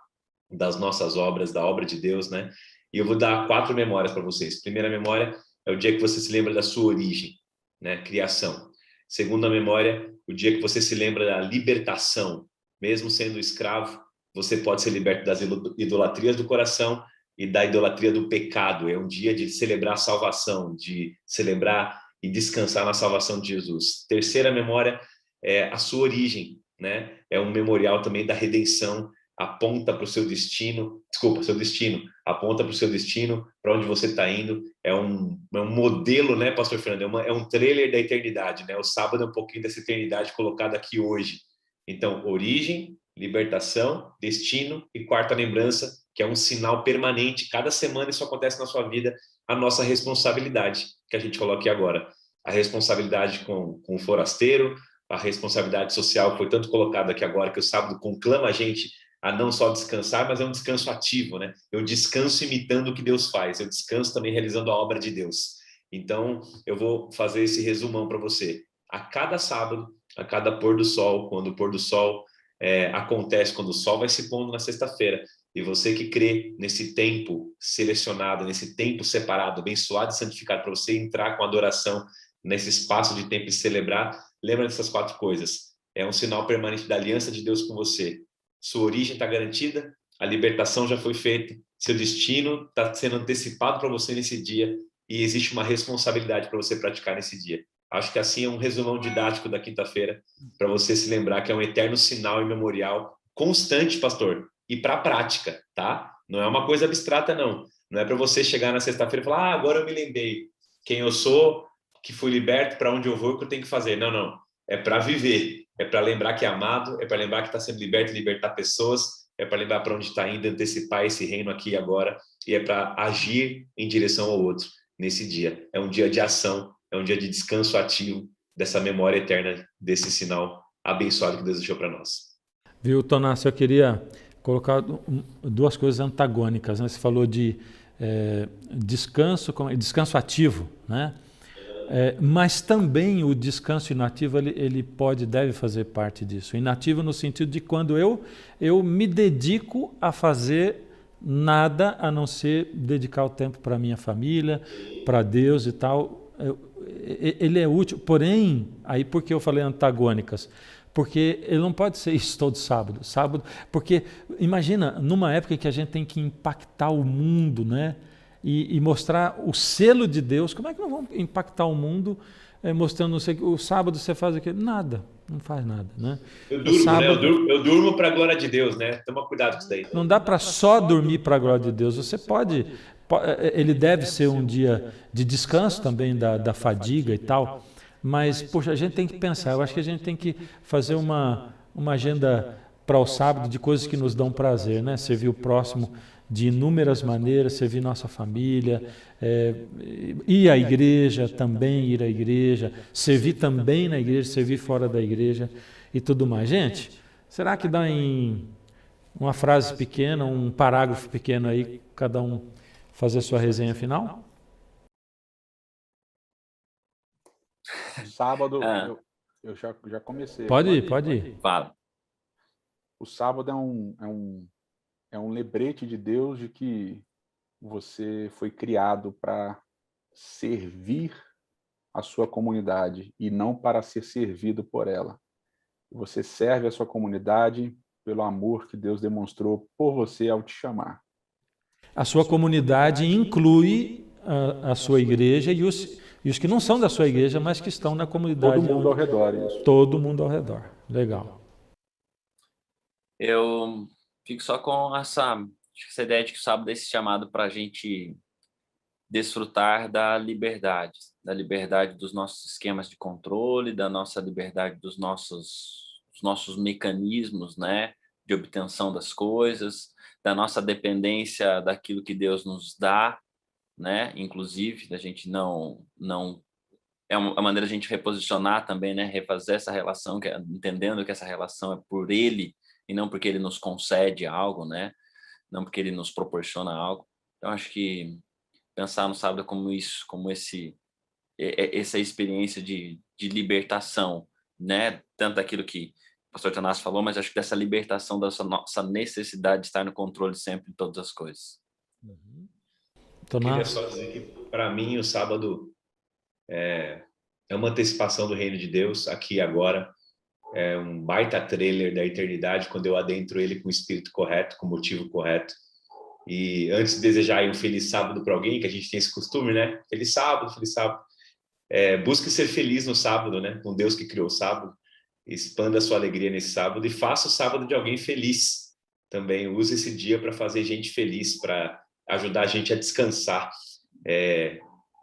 das nossas obras, da obra de Deus, né? E eu vou dar 4 memórias para vocês. Primeira memória é o dia que você se lembra da sua origem, né? Criação. Segunda memória, o dia que você se lembra da libertação. Mesmo sendo escravo, você pode ser liberto das idolatrias do coração e da idolatria do pecado. É um dia de celebrar a salvação, de celebrar e descansar na salvação de Jesus. Terceira memória é a sua origem, né? É um memorial também da redenção, aponta para o seu destino, aponta para o seu destino, para onde você está indo. É um modelo, né, Pastor Fernando? É um trailer da eternidade, né? O sábado é um pouquinho dessa eternidade colocada aqui hoje. Então, origem, libertação, destino e quarta lembrança, que é um sinal permanente. Cada semana isso acontece na sua vida, a nossa responsabilidade, que a gente falou aqui agora. A responsabilidade com o forasteiro, a responsabilidade social foi tanto colocada aqui agora, que o sábado conclama a gente a não só descansar, mas é um descanso ativo, né? Eu descanso imitando o que Deus faz, eu descanso também realizando a obra de Deus. Então, eu vou fazer esse resumão para você. A cada sábado, a cada pôr do sol, quando o pôr do sol acontece, quando o sol vai se pondo na sexta-feira, e você que crê nesse tempo selecionado, nesse tempo separado, abençoado e santificado, para você entrar com adoração nesse espaço de tempo e celebrar, lembra dessas 4 coisas. É um sinal permanente da aliança de Deus com você. Sua origem está garantida, a libertação já foi feita, seu destino está sendo antecipado para você nesse dia e existe uma responsabilidade para você praticar nesse dia. Acho que assim é um resumão didático da quinta-feira para você se lembrar que é um eterno sinal e memorial constante, pastor, e para a prática, tá? Não é uma coisa abstrata, não. Não é para você chegar na sexta-feira e falar, agora eu me lembrei quem eu sou, que fui liberto, para onde eu vou, o que eu tenho que fazer. Não, não. É para viver, é para lembrar que é amado, é para lembrar que está sendo liberto e libertar pessoas, é para lembrar para onde está indo, antecipar esse reino aqui e agora, e é para agir em direção ao outro nesse dia. É um dia de ação, é um dia de descanso ativo dessa memória eterna, desse sinal abençoado que Deus deixou para nós. Viu, Tonácio, eu queria colocar 2 coisas antagônicas, né? Você falou de descanso ativo, né? Mas também o descanso inativo ele deve fazer parte disso. Inativo no sentido de quando eu me dedico a fazer nada a não ser dedicar o tempo para minha família, para Deus e tal. Ele é útil, porém, aí por que eu falei antagônicas? Porque ele não pode ser isso todo sábado. Porque imagina, numa época que a gente tem que impactar o mundo, né? E mostrar o selo de Deus. Como é que nós vamos impactar o mundo mostrando, não sei, o sábado você faz aquilo? Nada, não faz nada, né? Eu durmo, sábado, né? Eu durmo para a glória de Deus, né? Toma cuidado com isso daí. Não dá para só dormir para a glória de Deus. Você pode, ele deve ser um dia de descanso também da fadiga e tal, mas, poxa, a gente tem que pensar, eu acho que a gente tem que fazer uma agenda para o sábado de coisas que nos dão prazer, né? Servir o próximo de inúmeras maneiras, servir nossa família, ir à igreja, também ir à igreja, servir também na igreja, servir fora da igreja e tudo mais. Gente, será que dá em uma frase pequena, um parágrafo pequeno aí, cada um fazer a sua resenha final? Sábado, eu já comecei. Pode ir. Fala. O sábado é um lembrete de Deus de que você foi criado para servir a sua comunidade e não para ser servido por ela. Você serve a sua comunidade pelo amor que Deus demonstrou por você ao te chamar. A sua comunidade inclui a sua igreja e os que não são da sua igreja, mas que estão na comunidade. Todo mundo ao redor, isso. Todo mundo ao redor. Legal. Eu fico só com essa ideia de que o sábado é esse chamado para a gente desfrutar da liberdade dos nossos esquemas de controle, da nossa liberdade dos nossos mecanismos, né, de obtenção das coisas, da nossa dependência daquilo que Deus nos dá, né, inclusive da gente não é uma maneira de a gente reposicionar também, né, refazer essa relação, entendendo que essa relação é por Ele e não porque Ele nos concede algo, né, não porque Ele nos proporciona algo. Então acho que pensar no sábado como isso, como essa experiência de libertação, né? Tanto daquilo que pastor Tanás falou, mas acho que dessa libertação, dessa nossa necessidade de estar no controle sempre de todas as coisas. Queria só dizer que, para mim, o sábado é uma antecipação do reino de Deus, aqui e agora. É um baita trailer da eternidade, quando eu adentro ele com o espírito correto, com o motivo correto. E antes de desejar aí um feliz sábado para alguém, que a gente tem esse costume, né? Feliz sábado, feliz sábado. Busque ser feliz no sábado, né? Com Deus que criou o sábado. Expanda a sua alegria nesse sábado e faça o sábado de alguém feliz. Também use esse dia para fazer gente feliz, para ajudar a gente a descansar.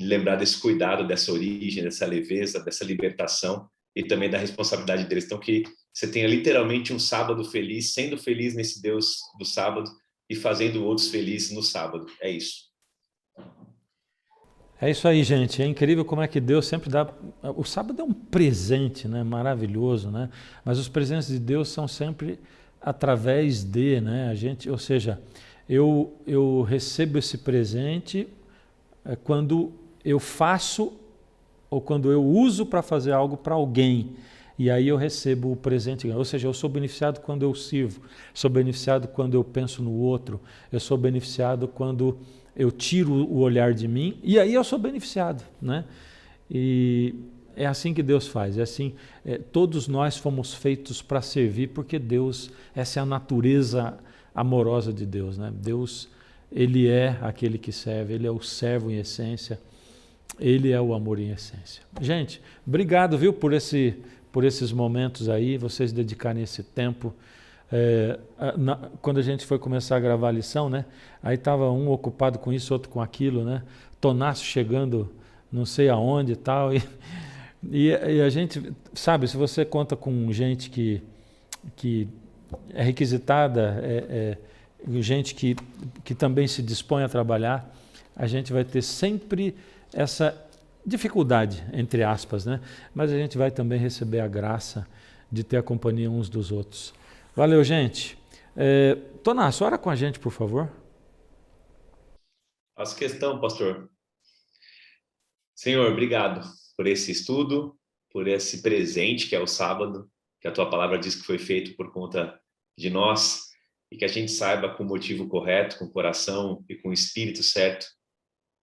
Lembrar desse cuidado, dessa origem, dessa leveza, dessa libertação e também da responsabilidade deles. Então, que você tenha literalmente um sábado feliz, sendo feliz nesse Deus do sábado e fazendo outros felizes no sábado. É isso. É isso aí, gente. É incrível como é que Deus sempre dá... O sábado é um presente, né? Maravilhoso, né? Mas os presentes de Deus são sempre através de, né? Ou seja, eu recebo esse presente quando eu faço ou quando eu uso para fazer algo para alguém, e aí eu recebo o presente. Ou seja, eu sou beneficiado quando eu sirvo, sou beneficiado quando eu penso no outro, eu sou beneficiado quando eu tiro o olhar de mim, e aí eu sou beneficiado, né? E é assim que Deus faz, todos nós fomos feitos para servir, porque Deus, essa é a natureza amorosa de Deus, né? Deus, Ele é aquele que serve, Ele é o servo em essência, Ele é o amor em essência. Gente, obrigado, viu, por esses momentos aí, vocês dedicarem esse tempo. Quando a gente foi começar a gravar a lição, né? Aí estava um ocupado com isso, outro com aquilo, né? Tonácio chegando não sei aonde e tal. E a gente, sabe, se você conta com gente que é requisitada, gente que também se dispõe a trabalhar, a gente vai ter sempre essa dificuldade, entre aspas, né? Mas a gente vai também receber a graça de ter a companhia uns dos outros. Valeu, gente. Tonácio, ora com a gente, por favor. Faço questão, pastor. Senhor, obrigado por esse estudo, por esse presente que é o sábado, que a tua palavra diz que foi feito por conta de nós, e que a gente saiba com o motivo correto, com o coração e com o espírito certo,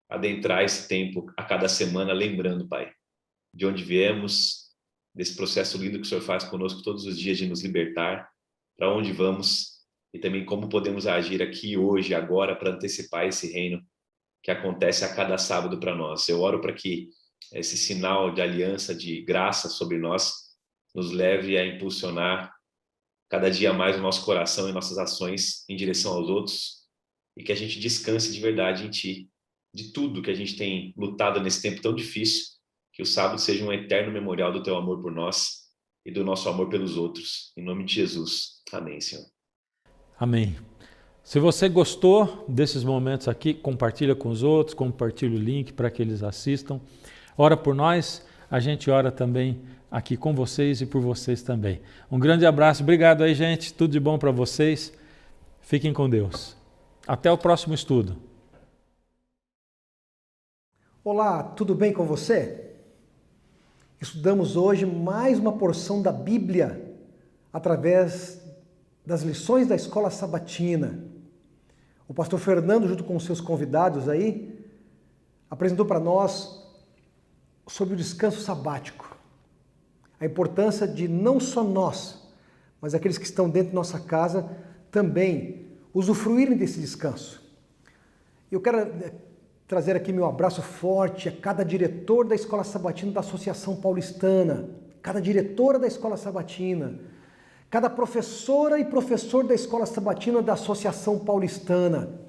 adentrar esse tempo a cada semana, lembrando, Pai, de onde viemos, desse processo lindo que o Senhor faz conosco todos os dias de nos libertar, para onde vamos e também como podemos agir aqui hoje, agora, para antecipar esse reino que acontece a cada sábado para nós. Eu oro para que esse sinal de aliança, de graça sobre nós, nos leve a impulsionar cada dia mais o nosso coração e nossas ações em direção aos outros, e que a gente descanse de verdade em Ti, de tudo que a gente tem lutado nesse tempo tão difícil, que o sábado seja um eterno memorial do Teu amor por nós e do nosso amor pelos outros. Em nome de Jesus. Amém, Senhor. Amém. Se você gostou desses momentos aqui, compartilha com os outros, compartilha o link para que eles assistam. Ora por nós, a gente ora também aqui com vocês e por vocês também. Um grande abraço, obrigado aí, gente, tudo de bom para vocês. Fiquem com Deus. Até o próximo estudo. Olá, tudo bem com você? Estudamos hoje mais uma porção da Bíblia através das lições da Escola Sabatina. O pastor Fernando, junto com os seus convidados aí, apresentou para nós sobre o descanso sabático. A importância de não só nós, mas aqueles que estão dentro da nossa casa também usufruírem desse descanso. Eu quero trazer aqui meu abraço forte a cada diretor da Escola Sabatina da Associação Paulistana, cada diretora da Escola Sabatina, cada professora e professor da Escola Sabatina da Associação Paulistana.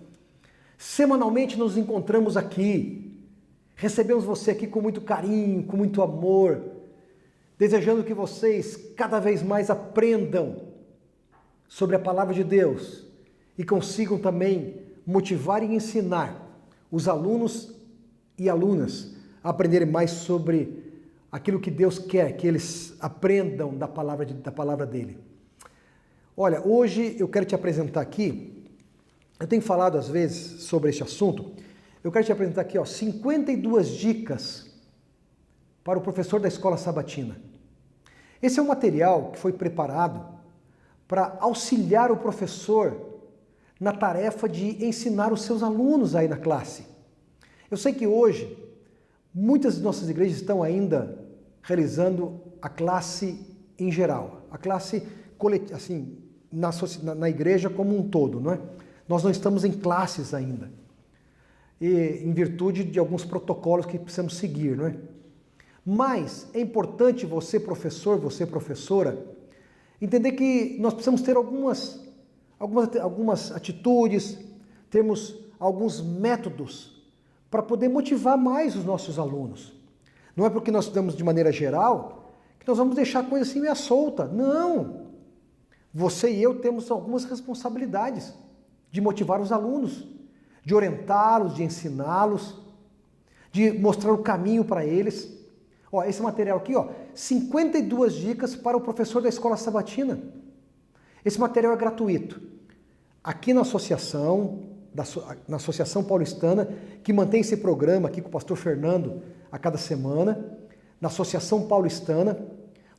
Semanalmente nos encontramos aqui, recebemos você aqui com muito carinho, com muito amor, desejando que vocês cada vez mais aprendam sobre a Palavra de Deus e consigam também motivar e ensinar os alunos e alunas a aprenderem mais sobre aquilo que Deus quer que eles aprendam da palavra dele. Olha, hoje eu quero te apresentar aqui, eu tenho falado às vezes sobre este assunto, eu quero te apresentar aqui 52 dicas para o professor da Escola Sabatina. Esse é um material que foi preparado para auxiliar o professor na tarefa de ensinar os seus alunos aí na classe. Eu sei que hoje muitas de nossas igrejas estão ainda realizando a classe em geral, a classe coletiva, assim, na igreja como um todo, não é? Nós não estamos em classes ainda, e em virtude de alguns protocolos que precisamos seguir, não é? Mas é importante você, professor, você, professora, entender que nós precisamos ter algumas atitudes, termos alguns métodos para poder motivar mais os nossos alunos. Não é porque nós estudamos de maneira geral que nós vamos deixar a coisa assim meio solta. Não! Você e eu temos algumas responsabilidades de motivar os alunos, de orientá-los, de ensiná-los, de mostrar o caminho para eles. Ó, esse material aqui, ó, 52 dicas para o professor da escola sabatina. Esse material é gratuito. Aqui na associação paulistana, que mantém esse programa aqui com o pastor Fernando a cada semana, na Associação Paulistana,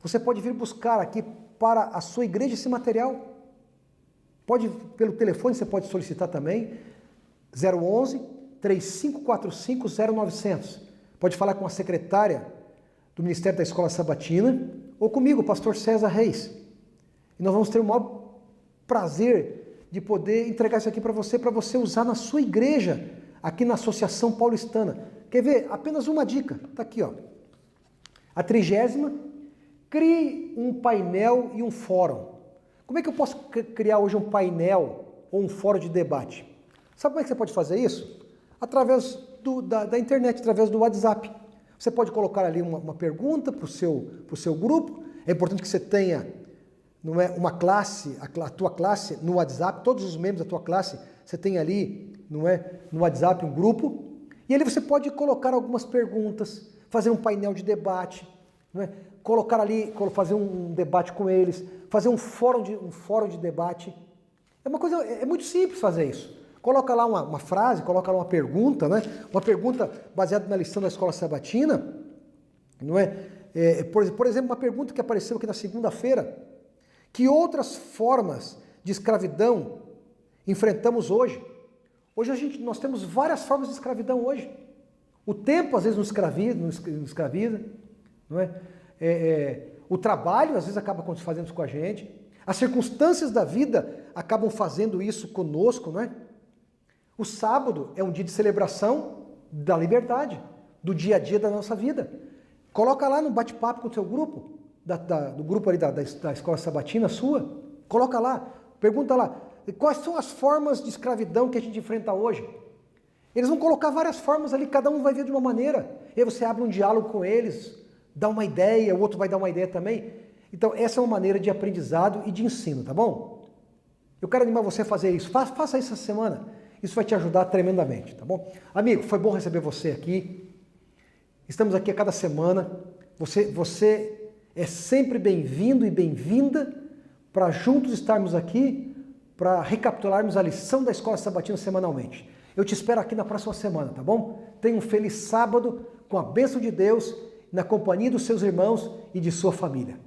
você pode vir buscar aqui para a sua igreja esse material. Pode, pelo telefone, você pode solicitar também, 011-3545-0900. Pode falar com a secretária do Ministério da Escola Sabatina, ou comigo, o pastor César Reis. E nós vamos ter o maior prazer de poder entregar isso aqui para você usar na sua igreja, aqui na Associação Paulistana. Quer ver? Apenas uma dica, está aqui, ó. A 30ª, crie um painel e um fórum. Como é que eu posso criar hoje um painel ou um fórum de debate? Sabe como é que você pode fazer isso? Através da internet, através do WhatsApp. Você pode colocar ali uma pergunta para o seu grupo. É importante que você tenha, não é, uma classe, a tua classe no WhatsApp, todos os membros da tua classe, você tem ali, não é, no WhatsApp um grupo. E ali você pode colocar algumas perguntas, fazer um painel de debate, não é? Colocar ali, fazer um debate com eles, fazer um fórum de debate. É uma coisa, é muito simples fazer isso. Coloca lá uma frase, coloca lá uma pergunta, né? Uma pergunta baseada na lição da escola sabatina, não é? Por exemplo, uma pergunta que apareceu aqui na segunda-feira: que outras formas de escravidão enfrentamos hoje? Hoje nós temos várias formas de escravidão hoje. O tempo às vezes nos escraviza, não é? O trabalho às vezes acaba fazendo isso com a gente. As circunstâncias da vida acabam fazendo isso conosco, não é? O sábado é um dia de celebração da liberdade, do dia a dia da nossa vida. Coloca lá no bate-papo com o teu grupo, do grupo ali da escola sabatina sua. Coloca lá, pergunta lá, quais são as formas de escravidão que a gente enfrenta hoje? Eles vão colocar várias formas ali, cada um vai ver de uma maneira. E aí você abre um diálogo com eles, dá uma ideia, o outro vai dar uma ideia também. Então essa é uma maneira de aprendizado e de ensino, tá bom? Eu quero animar você a fazer isso. Faça isso essa semana. Isso vai te ajudar tremendamente, tá bom? Amigo, foi bom receber você aqui. Estamos aqui a cada semana. Você é sempre bem-vindo e bem-vinda para juntos estarmos aqui para recapitularmos a lição da Escola Sabatina semanalmente. Eu te espero aqui na próxima semana, tá bom? Tenha um feliz sábado com a bênção de Deus, na companhia dos seus irmãos e de sua família.